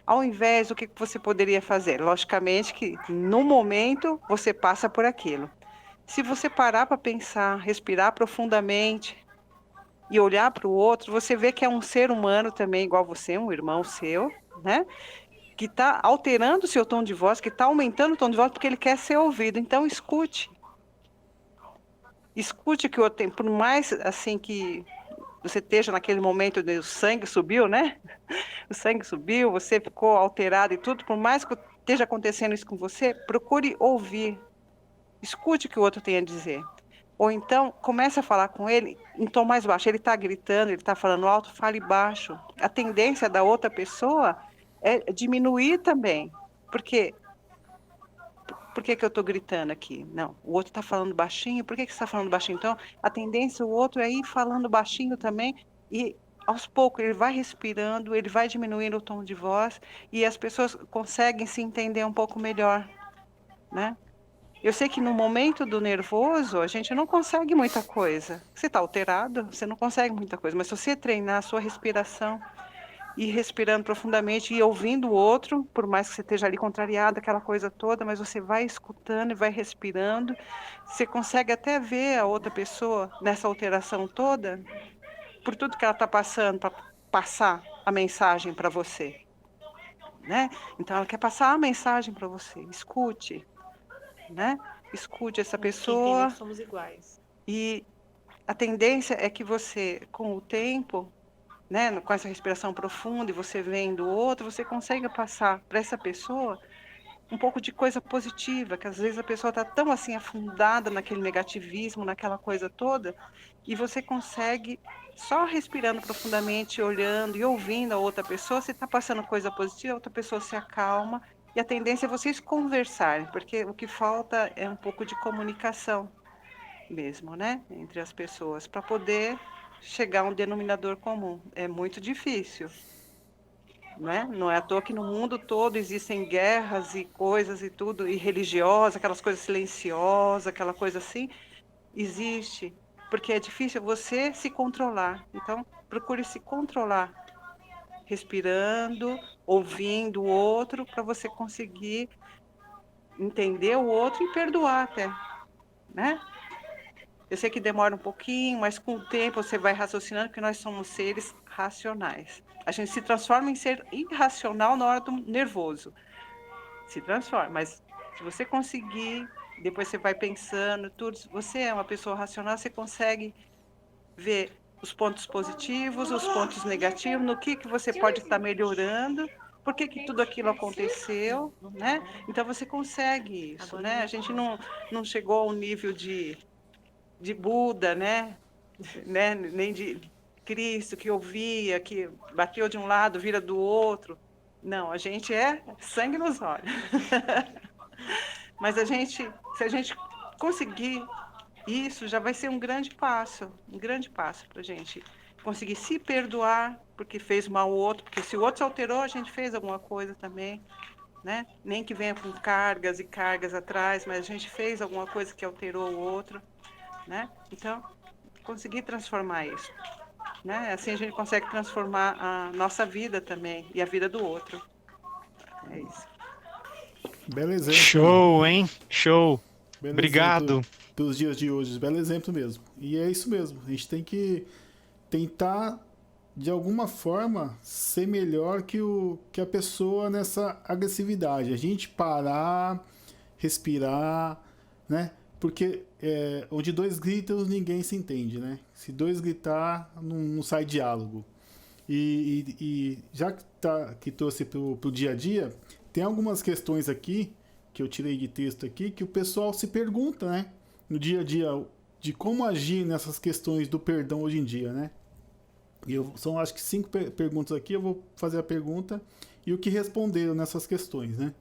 Ao invés, o que você poderia fazer? Logicamente que no momento você passa por aquilo. Se você parar para pensar, respirar profundamente e olhar para o outro, você vê que é um ser humano também igual você, um irmão seu, né? Que está alterando o seu tom de voz, que está aumentando o tom de voz porque ele quer ser ouvido. Então escute. Escute que o outro tem, por mais assim que você esteja naquele momento o sangue subiu, né? O sangue subiu, você ficou alterado e tudo, por mais que esteja acontecendo isso com você, procure ouvir. Escute o que o outro tem a dizer. Ou então, comece a falar com ele em tom mais baixo. Ele está gritando, ele está falando alto, fale baixo. A tendência da outra pessoa é diminuir também. Porque por que eu estou gritando aqui? Não, o outro está falando baixinho, por que você está falando baixinho? Então, a tendência, o outro é ir falando baixinho também, e aos poucos ele vai respirando, ele vai diminuindo o tom de voz, e as pessoas conseguem se entender um pouco melhor, né? Eu sei que no momento do nervoso, a gente não consegue muita coisa. Você está alterado, você não consegue muita coisa, mas se você treinar a sua respiração, ir respirando profundamente e ouvindo o outro, por mais que você esteja ali contrariado, aquela coisa toda, mas você vai escutando e vai respirando, você consegue até ver a outra pessoa nessa alteração toda, por tudo que ela está passando, para passar a mensagem para você, né? Então ela quer passar a mensagem para você, escute, né? Escute essa pessoa. Que somos iguais. E a tendência é que você, com o tempo, né, com essa respiração profunda e você vendo o outro, você consegue passar para essa pessoa um pouco de coisa positiva, que às vezes a pessoa está tão assim afundada naquele negativismo, naquela coisa toda, e você consegue, só respirando profundamente, olhando e ouvindo a outra pessoa, você está passando coisa positiva, a outra pessoa se acalma, e a tendência é vocês conversarem, porque o que falta é um pouco de comunicação mesmo, né, entre as pessoas, para poder chegar a um denominador comum. É muito difícil, né? Não é à toa que no mundo todo existem guerras e coisas e tudo, e religiosas, aquelas coisas silenciosas, aquela coisa assim, existe, porque é difícil você se controlar. Então, procure se controlar, respirando, ouvindo o outro, para você conseguir entender o outro e perdoar até, né? Eu sei que demora um pouquinho, mas com o tempo você vai raciocinando, porque nós somos seres racionais. A gente se transforma em ser irracional na hora do nervoso. Se transforma, mas se você conseguir, depois você vai pensando, tudo, se você é uma pessoa racional, você consegue ver os pontos positivos, os pontos negativos, no que você pode estar melhorando por que que tudo aquilo aconteceu, né? Então você consegue isso, né? A gente não chegou ao nível de Buda, né? Nem de Cristo, que ouvia, que bateu de um lado, vira do outro. Não, a gente é sangue nos olhos. Mas se a gente conseguir isso, já vai ser um grande passo para a gente conseguir se perdoar porque fez mal ao outro, porque se o outro se alterou, a gente fez alguma coisa também, né? Nem que venha com cargas e cargas atrás, mas a gente fez alguma coisa que alterou o outro, né? Então, conseguir transformar isso, né? Assim a gente consegue transformar a nossa vida também e a vida do outro. É isso. Belo exemplo. Show, hein? Show. Belo Obrigado. exemplo pelos dias de hoje. Belo exemplo mesmo. E é isso mesmo. A gente tem que tentar, de alguma forma, ser melhor que a pessoa nessa agressividade. A gente parar, respirar, né? Porque onde dois gritam, ninguém se entende, né? Se dois gritar, não sai diálogo. E já que trouxe para o dia a dia, tem algumas questões aqui, que eu tirei de texto aqui, que o pessoal se pergunta, né? No dia a dia, de como agir nessas questões do perdão hoje em dia, né? São acho que 5 perguntas aqui, eu vou fazer a pergunta e o que responderam nessas questões, né?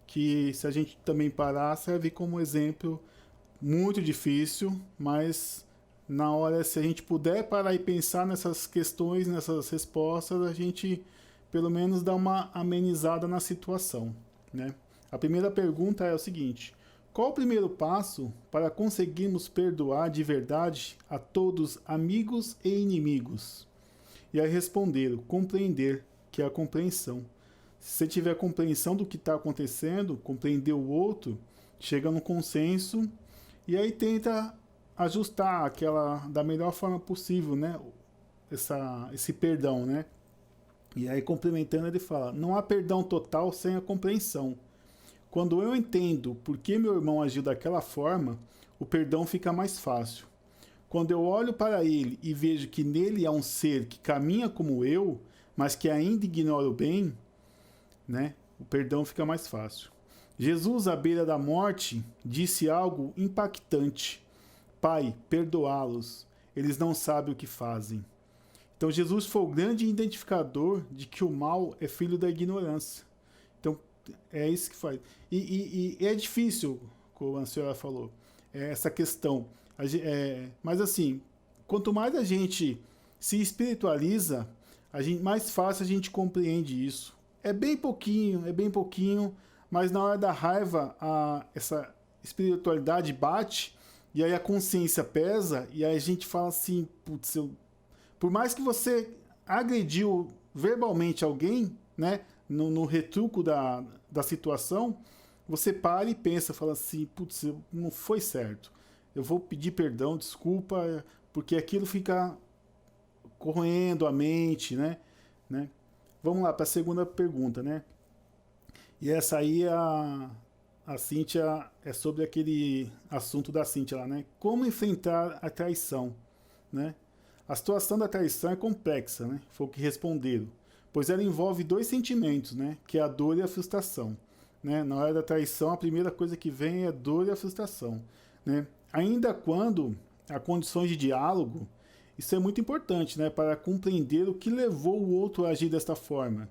Que se a gente também parar, serve como exemplo muito difícil, mas na hora, se a gente puder parar e pensar nessas questões, nessas respostas, a gente pelo menos dá uma amenizada na situação, né? A primeira pergunta é o seguinte: qual o primeiro passo para conseguirmos perdoar de verdade a todos, amigos e inimigos? E aí responderam: compreender, que é a compreensão. Se você tiver compreensão do que está acontecendo, compreender o outro, chega no consenso e aí tenta ajustar aquela da melhor forma possível, né? Esse perdão, né? E aí, complementando, ele fala: não há perdão total sem a compreensão. Quando eu entendo por que meu irmão agiu daquela forma, o perdão fica mais fácil. Quando eu olho para ele e vejo que nele há um ser que caminha como eu, mas que ainda ignora o bem, né? O perdão fica mais fácil. Jesus, à beira da morte, disse algo impactante: Pai, perdoá-los, eles não sabem o que fazem. Então Jesus foi o grande identificador de que o mal é filho da ignorância. Então é isso que faz. E é difícil, como a senhora falou, essa questão. Mas assim, quanto mais a gente se espiritualiza, mais fácil a gente compreende isso. É bem pouquinho, mas na hora da raiva essa espiritualidade bate e aí a consciência pesa e aí a gente fala assim, putz, por mais que você agrediu verbalmente alguém, né, no retruco da situação, você para e pensa, fala assim, putz, não foi certo. Eu vou pedir perdão, desculpa, porque aquilo fica corroendo a mente, né? Vamos lá para a segunda pergunta, né? E essa aí a Cíntia é sobre aquele assunto da Cíntia lá, né? Como enfrentar a traição, né? A situação da traição é complexa, né? Foi o que responderam, pois ela envolve 2 sentimentos, né? Que é a dor e a frustração, né? Na hora da traição, a primeira coisa que vem é a dor e a frustração, né? Ainda quando há condições de diálogo, isso é muito importante, né? Para compreender o que levou o outro a agir desta forma.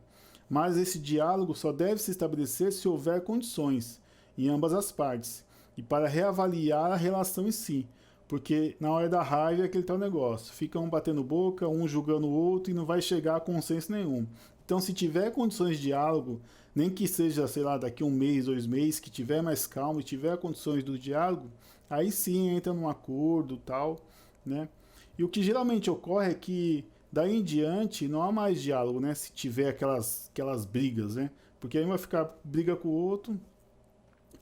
Mas esse diálogo só deve se estabelecer se houver condições em ambas as partes e para reavaliar a relação em si. Porque na hora da raiva é aquele tal negócio. Fica um batendo boca, um julgando o outro e não vai chegar a consenso nenhum. Então, se tiver condições de diálogo, nem que seja, sei lá, daqui 1 mês, 2 meses, que tiver mais calmo e tiver condições do diálogo, aí sim entra num acordo tal, né? E o que geralmente ocorre é que daí em diante não há mais diálogo, né? Se tiver aquelas brigas, né? Porque aí vai ficar briga com o outro,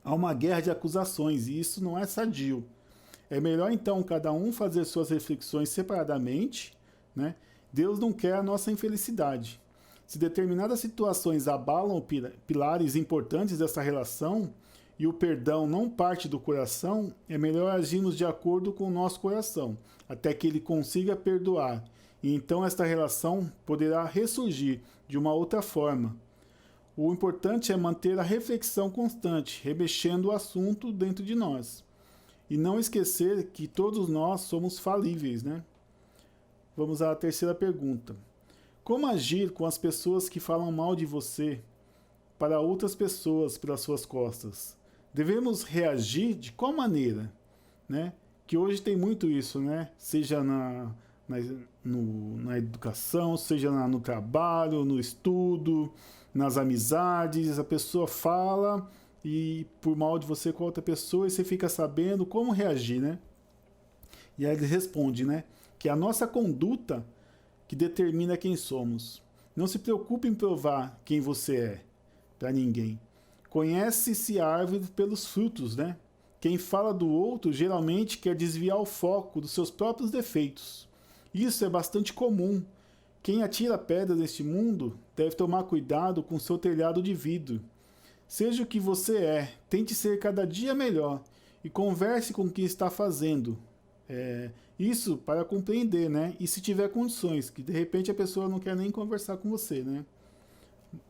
há uma guerra de acusações e isso não é sadio. É melhor, então, cada um fazer suas reflexões separadamente, né? Deus não quer a nossa infelicidade. Se determinadas situações abalam pilares importantes dessa relação e o perdão não parte do coração, é melhor agirmos de acordo com o nosso coração, até que ele consiga perdoar. E então esta relação poderá ressurgir de uma outra forma. O importante é manter a reflexão constante, remexendo o assunto dentro de nós. E não esquecer que todos nós somos falíveis, né? Vamos à terceira pergunta. Como agir com as pessoas que falam mal de você para outras pessoas pelas suas costas? Devemos reagir de qual maneira? Né? Que hoje tem muito isso, né? Seja na educação, seja no trabalho, no estudo, nas amizades, a pessoa fala e por mal de você com outra pessoa e você fica sabendo como reagir, né? E aí ele responde, né? Que é a nossa conduta que determina quem somos. Não se preocupe em provar quem você é para ninguém. Conhece-se a árvore pelos frutos, né? Quem fala do outro geralmente quer desviar o foco dos seus próprios defeitos. Isso é bastante comum. Quem atira pedra neste mundo deve tomar cuidado com seu telhado de vidro. Seja o que você é, tente ser cada dia melhor e converse com quem está fazendo. Isso para compreender, né? E se tiver condições, que de repente a pessoa não quer nem conversar com você, né?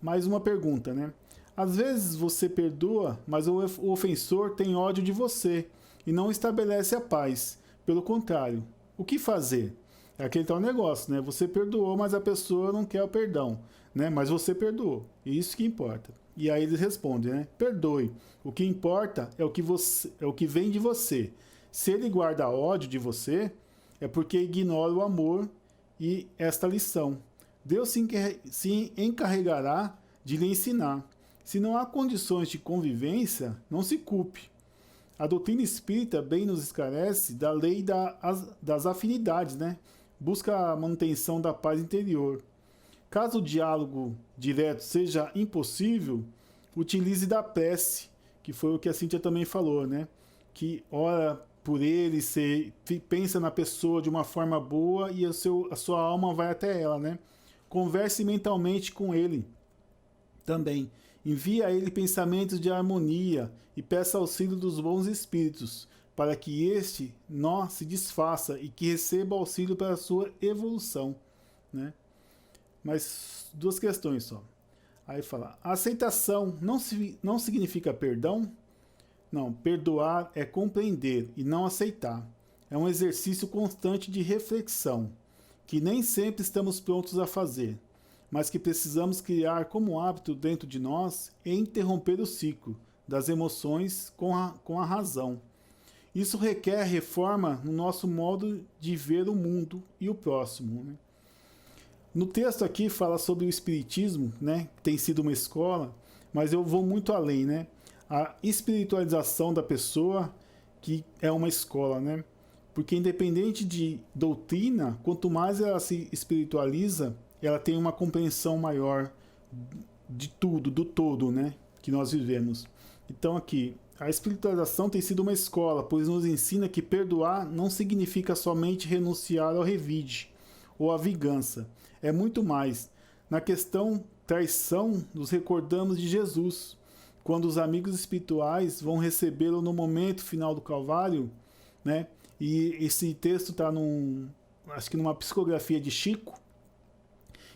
Mais uma pergunta, né? Às vezes você perdoa, mas o ofensor tem ódio de você e não estabelece a paz. Pelo contrário, o que fazer? É aquele tal negócio, né? Você perdoou, mas a pessoa não quer o perdão, né? Mas você perdoou, e isso que importa. E aí eles respondem, né? Perdoe. O que importa é o que vem de você. Se ele guarda ódio de você, é porque ignora o amor e esta lição. Deus se encarregará de lhe ensinar. Se não há condições de convivência, não se culpe. A doutrina espírita bem nos esclarece da lei das afinidades, né? Busca a manutenção da paz interior. Caso o diálogo direto seja impossível, utilize da prece, que foi o que a Cíntia também falou, né? Que ora por ele, você pensa na pessoa de uma forma boa e a sua alma vai até ela, né? Converse mentalmente com ele também. Envie a ele pensamentos de harmonia e peça auxílio dos bons espíritos, para que este nó se desfaça e que receba auxílio para a sua evolução, né? Mas 2 questões só. Aí fala, a aceitação não significa perdão? Não, perdoar é compreender e não aceitar. É um exercício constante de reflexão, que nem sempre estamos prontos a fazer, mas que precisamos criar como hábito dentro de nós e interromper o ciclo das emoções com a razão. Isso requer reforma no nosso modo de ver o mundo e o próximo, né? No texto aqui fala sobre o espiritismo, né, que tem sido uma escola, mas eu vou muito além, né? A espiritualização da pessoa, que é uma escola, né? Porque independente de doutrina, quanto mais ela se espiritualiza, ela tem uma compreensão maior de tudo, do todo, né, que nós vivemos. Então aqui, a espiritualização tem sido uma escola, pois nos ensina que perdoar não significa somente renunciar ao revide ou à vingança. É muito mais. Na questão traição, nos recordamos de Jesus, quando os amigos espirituais vão recebê-lo no momento final do Calvário, né? E esse texto está acho que numa psicografia de Chico,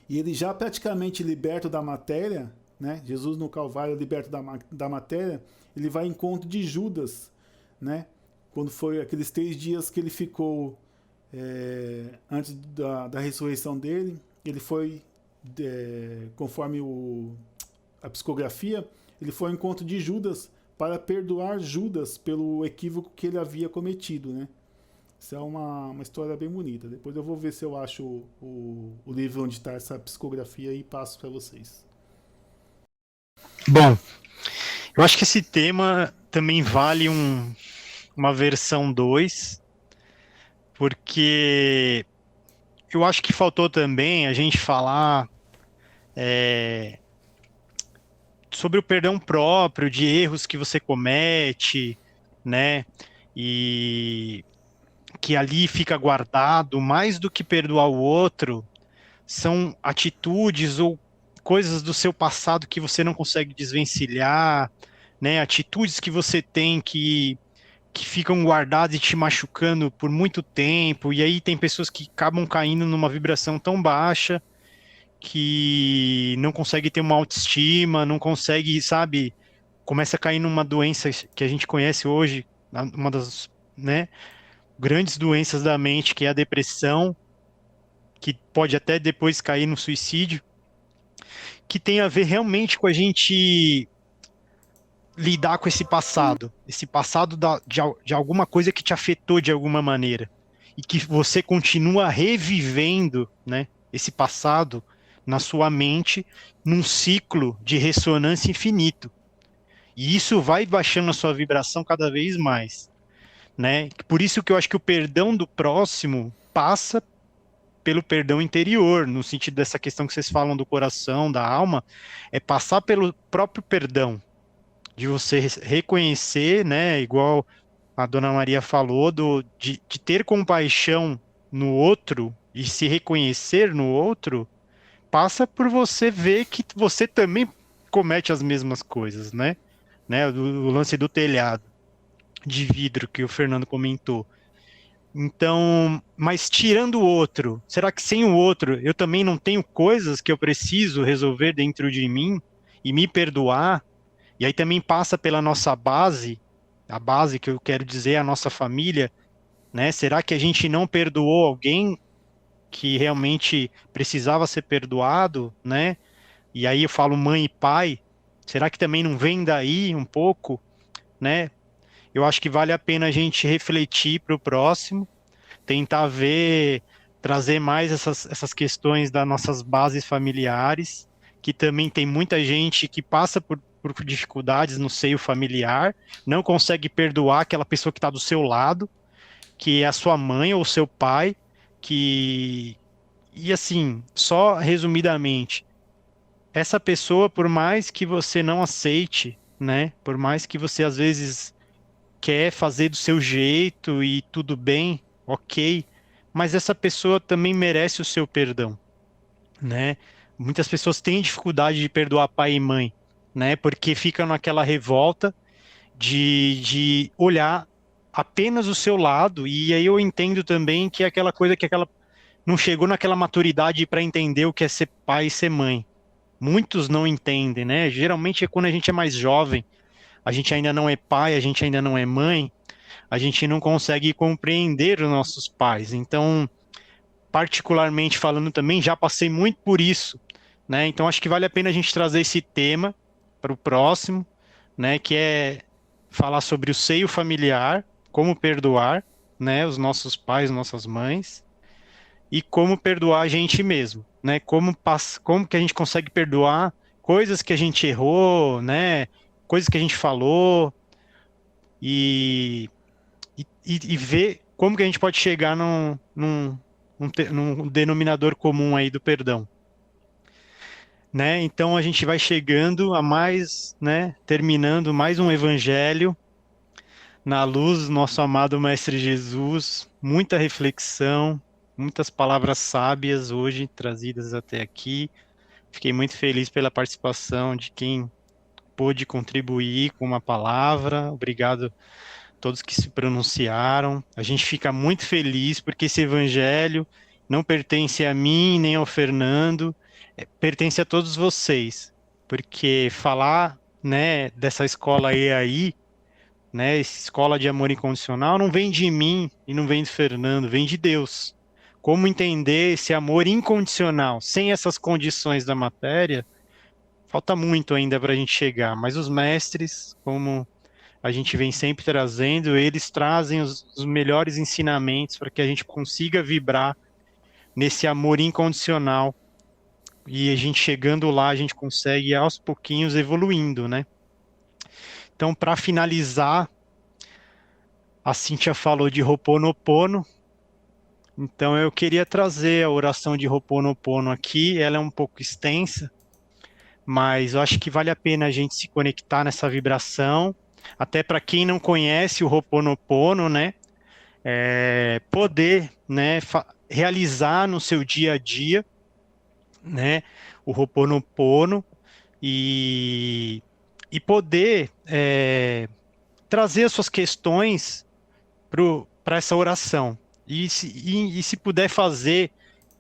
e ele já praticamente liberto da matéria, né? Jesus no Calvário liberto da matéria, ele vai em encontro de Judas, né? Quando foi aqueles 3 dias que ele ficou antes da ressurreição dele, ele foi, conforme a psicografia, ele foi ao encontro de Judas para perdoar Judas pelo equívoco que ele havia cometido, né? Isso é uma história bem bonita. Depois eu vou ver se eu acho o livro onde está essa psicografia e passo para vocês. Bom, eu acho que esse tema também vale uma versão 2, porque eu acho que faltou também a gente falar sobre o perdão próprio, de erros que você comete, né? E que ali fica guardado, mais do que perdoar o outro, são atitudes ou coisas do seu passado que você não consegue desvencilhar, né? Atitudes que você tem que ficam guardadas e te machucando por muito tempo, e aí tem pessoas que acabam caindo numa vibração tão baixa que não consegue ter uma autoestima, não consegue, sabe, começa a cair numa doença que a gente conhece hoje, uma das, né, grandes doenças da mente, que é a depressão, que pode até depois cair no suicídio, que tem a ver realmente com a gente lidar com esse passado de alguma coisa que te afetou de alguma maneira, e que você continua revivendo, né, esse passado na sua mente, num ciclo de ressonância infinito. E isso vai baixando a sua vibração cada vez mais, né? Por isso que eu acho que o perdão do próximo passa pelo perdão interior, no sentido dessa questão que vocês falam do coração, da alma, é passar pelo próprio perdão, de você reconhecer, né, igual a Dona Maria falou, de ter compaixão no outro e se reconhecer no outro, passa por você ver que você também comete as mesmas coisas, né? O lance do telhado de vidro que o Fernando comentou. Então, mas tirando o outro, será que sem o outro eu também não tenho coisas que eu preciso resolver dentro de mim e me perdoar? E aí também passa pela nossa base, a base que eu quero dizer, a nossa família, né? Será que a gente não perdoou alguém que realmente precisava ser perdoado, né? E aí eu falo mãe e pai, será que também não vem daí um pouco, né? Eu acho que vale a pena a gente refletir para o próximo, tentar ver, trazer mais essas questões das nossas bases familiares, que também tem muita gente que passa por dificuldades no seio familiar, não consegue perdoar aquela pessoa que está do seu lado, que é a sua mãe ou seu pai, que... E assim, só resumidamente, essa pessoa, por mais que você não aceite, né, por mais que você às vezes quer fazer do seu jeito e tudo bem, ok, mas essa pessoa também merece o seu perdão, né? Muitas pessoas têm dificuldade de perdoar pai e mãe, né? Porque ficam naquela revolta de olhar apenas o seu lado, e aí eu entendo também que é aquela coisa que aquela não chegou naquela maturidade para entender o que é ser pai e ser mãe. Muitos não entendem, né? Geralmente é quando a gente é mais jovem, a gente ainda não é pai, a gente ainda não é mãe, a gente não consegue compreender os nossos pais. Então, particularmente falando também, já passei muito por isso, né? Então, acho que vale a pena a gente trazer esse tema para o próximo, né? Que é falar sobre o seio familiar, como perdoar, né? Os nossos pais, nossas mães, e como perdoar a gente mesmo, né? Como que a gente consegue perdoar coisas que a gente errou, né? Coisas que a gente falou, e ver como que a gente pode chegar num denominador comum aí do perdão, né? Então a gente vai chegando a mais, né? Terminando mais um evangelho na luz do nosso amado Mestre Jesus, muita reflexão, muitas palavras sábias hoje trazidas até aqui. Fiquei muito feliz pela participação de quem pôde contribuir com uma palavra. Obrigado a todos que se pronunciaram. A gente fica muito feliz porque esse evangelho não pertence a mim nem ao Fernando, pertence a todos vocês. Porque falar, né, dessa escola EAI, né, essa escola de amor incondicional, não vem de mim e não vem do Fernando, vem de Deus. Como entender esse amor incondicional sem essas condições da matéria? Falta muito ainda para a gente chegar, mas os mestres, como a gente vem sempre trazendo, eles trazem os melhores ensinamentos para que a gente consiga vibrar nesse amor incondicional, e a gente chegando lá, a gente consegue aos pouquinhos evoluindo, né? Então, para finalizar, a Cíntia falou de Ho'oponopono, então eu queria trazer a oração de Ho'oponopono aqui. Ela é um pouco extensa, mas eu acho que vale a pena a gente se conectar nessa vibração, até para quem não conhece o Ho'oponopono, né, poder, né, realizar no seu dia a dia, né, o Ho'oponopono, e poder trazer as suas questões para essa oração, e se puder fazer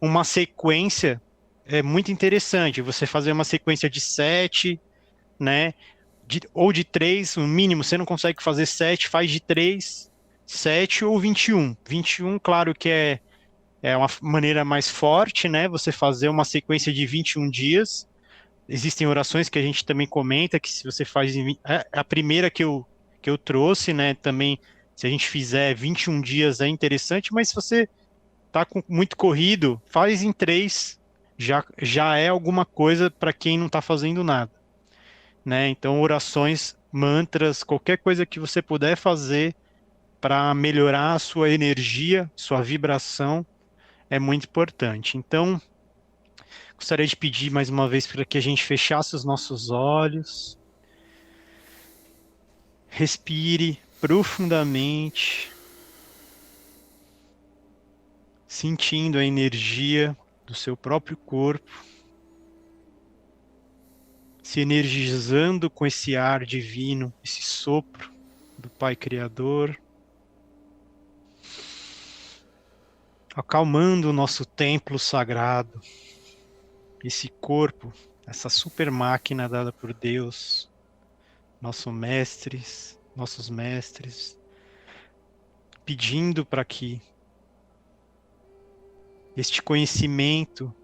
uma sequência é muito interessante você fazer uma sequência de 7, né? Ou de 3, o mínimo, você não consegue fazer 7, faz de 3, 7 ou 21. 21, claro que é uma maneira mais forte, né? Você fazer uma sequência de 21 dias. Existem orações que a gente também comenta, que se você faz... A primeira que eu trouxe, né? Também, se a gente fizer 21 dias é interessante, mas se você tá muito corrido, faz em 3, já é alguma coisa para quem não está fazendo nada, né? Então, orações, mantras, qualquer coisa que você puder fazer para melhorar a sua energia, sua vibração, é muito importante. Então, gostaria de pedir mais uma vez para que a gente fechasse os nossos olhos, respire profundamente, sentindo a energia do seu próprio corpo, se energizando com esse ar divino, esse sopro do Pai Criador, acalmando o nosso templo sagrado, esse corpo, essa super máquina dada por Deus, nossos mestres, pedindo para que este conhecimento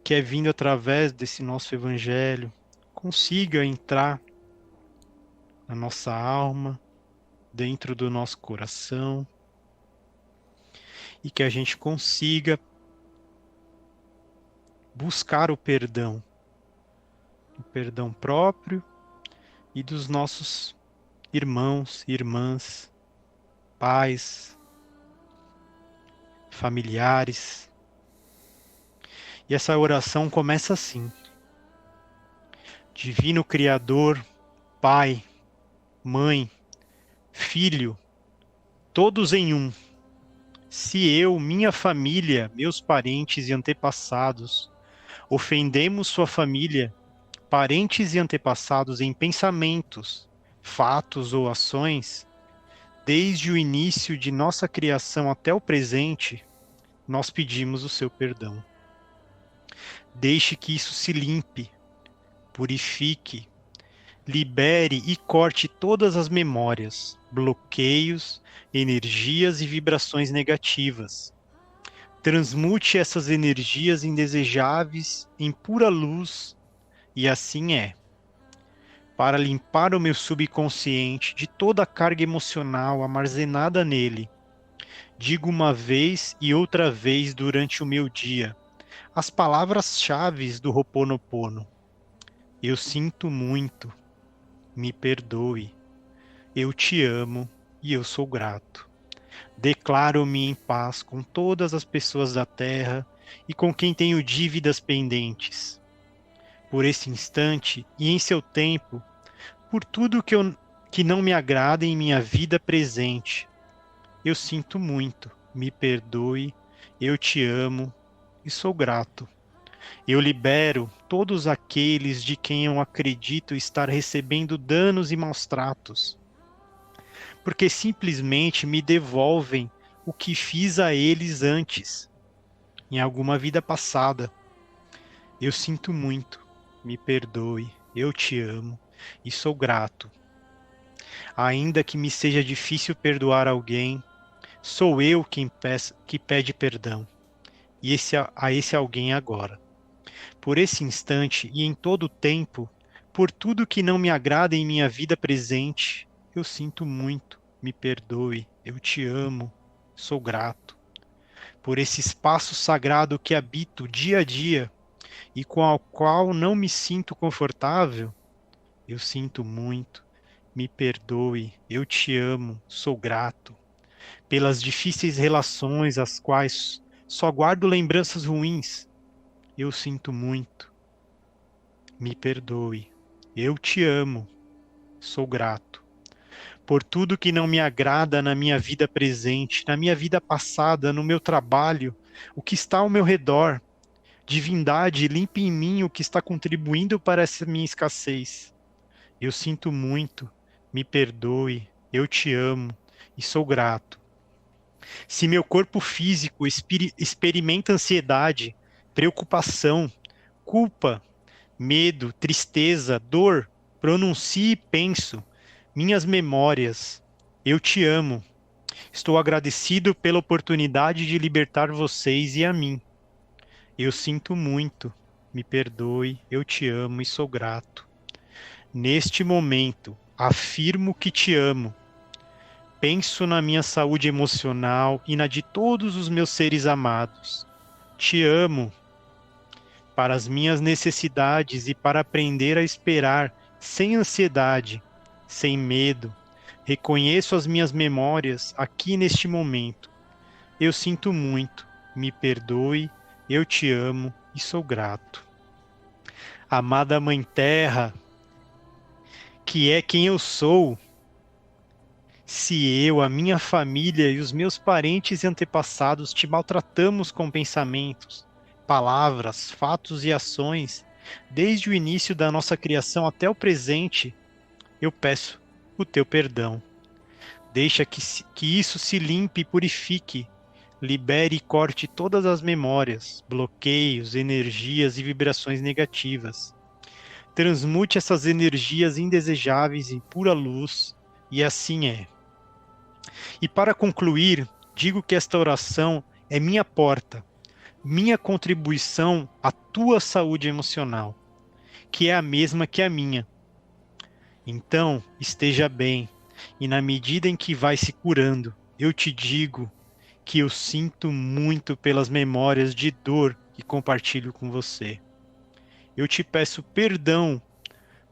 que é vindo através desse nosso evangelho consiga entrar na nossa alma, dentro do nosso coração, e que a gente consiga buscar o perdão próprio e dos nossos irmãos, irmãs, pais, familiares. E essa oração começa assim: Divino Criador, Pai, Mãe, Filho, todos em um. Se eu, minha família, meus parentes e antepassados, ofendemos sua família, parentes e antepassados em pensamentos, fatos ou ações, desde o início de nossa criação até o presente, nós pedimos o seu perdão. Deixe que isso se limpe, purifique, libere e corte todas as memórias, bloqueios, energias e vibrações negativas. Transmute essas energias indesejáveis em pura luz, e assim é. Para limpar o meu subconsciente de toda a carga emocional armazenada nele, digo uma vez e outra vez durante o meu dia as palavras-chave do Ho'oponopono. Eu sinto muito, me perdoe, eu te amo e eu sou grato. Declaro-me em paz com todas as pessoas da terra e com quem tenho dívidas pendentes. Por esse instante e em seu tempo, por tudo que não me agrada em minha vida presente. Eu sinto muito, me perdoe, eu te amo e sou grato. Eu libero todos aqueles de quem eu acredito estar recebendo danos e maus tratos, porque simplesmente me devolvem o que fiz a eles antes, em alguma vida passada. Eu sinto muito, me perdoe, eu te amo e sou grato. Ainda que me seja difícil perdoar alguém, sou eu que pede perdão, e a esse alguém agora. Por esse instante e em todo o tempo, por tudo que não me agrada em minha vida presente, eu sinto muito, me perdoe, eu te amo, sou grato. Por esse espaço sagrado que habito dia a dia e com o qual não me sinto confortável, eu sinto muito, me perdoe, eu te amo, sou grato. Pelas difíceis relações às quais só guardo lembranças ruins, eu sinto muito, me perdoe, eu te amo, sou grato. Por tudo que não me agrada na minha vida presente, na minha vida passada, no meu trabalho, o que está ao meu redor. Divindade, limpe em mim o que está contribuindo para essa minha escassez. Eu sinto muito, me perdoe, eu te amo e sou grato. Se meu corpo físico experimenta ansiedade, preocupação, culpa, medo, tristeza, dor, pronuncio e penso, minhas memórias. Eu te amo. Estou agradecido pela oportunidade de libertar vocês e a mim. Eu sinto muito. Me perdoe, eu te amo e sou grato. Neste momento, afirmo que te amo. Penso na minha saúde emocional e na de todos os meus seres amados. Te amo. Para as minhas necessidades e para aprender a esperar sem ansiedade, sem medo. Reconheço as minhas memórias aqui neste momento. Eu sinto muito. Me perdoe, eu te amo e sou grato. Amada Mãe Terra, que é quem eu sou, se eu, a minha família e os meus parentes e antepassados te maltratamos com pensamentos, palavras, fatos e ações, desde o início da nossa criação até o presente, eu peço o teu perdão. Deixa que isso se limpe e purifique, libere e corte todas as memórias, bloqueios, energias e vibrações negativas. Transmute essas energias indesejáveis em pura luz, e assim é. E para concluir, digo que esta oração é minha porta, minha contribuição à tua saúde emocional, que é a mesma que a minha. Então, esteja bem, e na medida em que vai se curando, eu te digo que eu sinto muito pelas memórias de dor que compartilho com você. Eu te peço perdão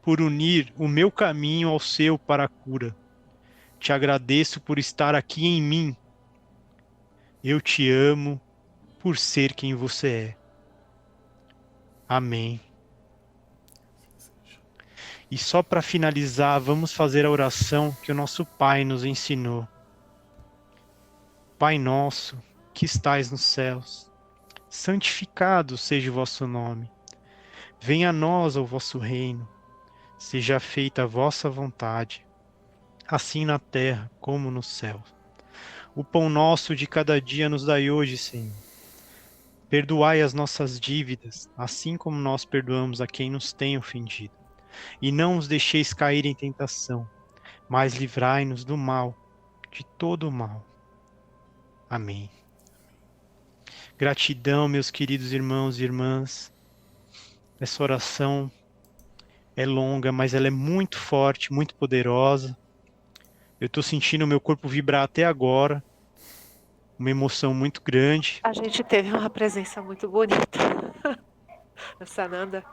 por unir o meu caminho ao seu para a cura. Te agradeço por estar aqui em mim. Eu te amo por ser quem você é. Amém. E só para finalizar, vamos fazer a oração que o nosso Pai nos ensinou. Pai nosso, que estais nos céus, santificado seja o vosso nome. Venha a nós o vosso reino. Seja feita a vossa vontade, assim na terra como no céu. O pão nosso de cada dia nos dai hoje, Senhor. Perdoai as nossas dívidas, assim como nós perdoamos a quem nos tem ofendido. E não os deixeis cair em tentação, mas livrai-nos do mal, de todo o mal. Amém. Gratidão, meus queridos irmãos e irmãs. Essa oração é longa, mas ela é muito forte, muito poderosa. Eu estou sentindo o meu corpo vibrar até agora. Uma emoção muito grande. A gente teve uma presença muito bonita. A Sananda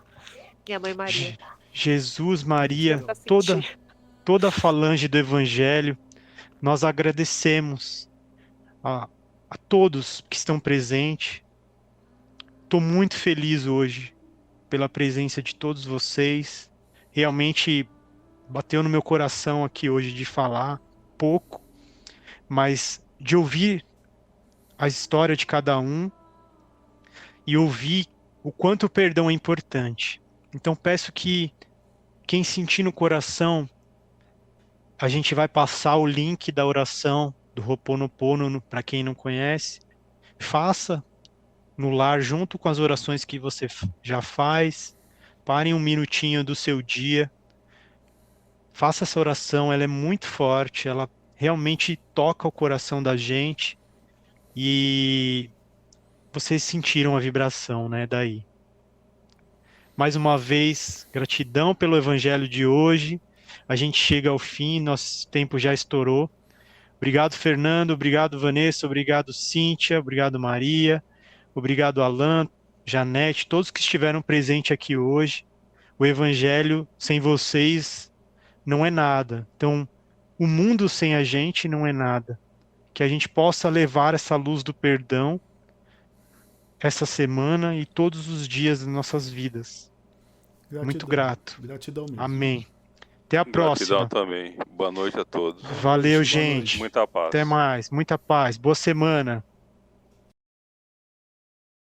e a Mãe Maria. Jesus, Maria, Pra sentir. toda a falange do Evangelho, nós agradecemos a todos que estão presentes. Estou muito feliz hoje pela presença de todos vocês. Realmente bateu no meu coração aqui hoje de falar pouco, mas de ouvir a história de cada um e ouvir o quanto o perdão é importante. Então peço que quem sentir no coração, a gente vai passar o link da oração do Ho'oponopono para quem não conhece. Faça no lar junto com as orações que você já faz. Parem um minutinho do seu dia. Faça essa oração, ela é muito forte, ela realmente toca o coração da gente. E vocês sentiram a vibração, né, daí. Mais uma vez, gratidão pelo Evangelho de hoje. A gente chega ao fim, nosso tempo já estourou. Obrigado, Fernando. Obrigado, Vanessa. Obrigado, Cíntia. Obrigado, Maria. Obrigado, Alan, Janete, todos que estiveram presentes aqui hoje. O Evangelho sem vocês não é nada. Então, o mundo sem a gente não é nada. Que a gente possa levar essa luz do perdão essa semana e todos os dias das nossas vidas. Gratidão. Muito grato. Gratidão mesmo. Amém. Até a próxima. Gratidão também. Boa noite a todos. Valeu, Boa gente. noite. Muita paz. Até mais. Muita paz. Boa semana.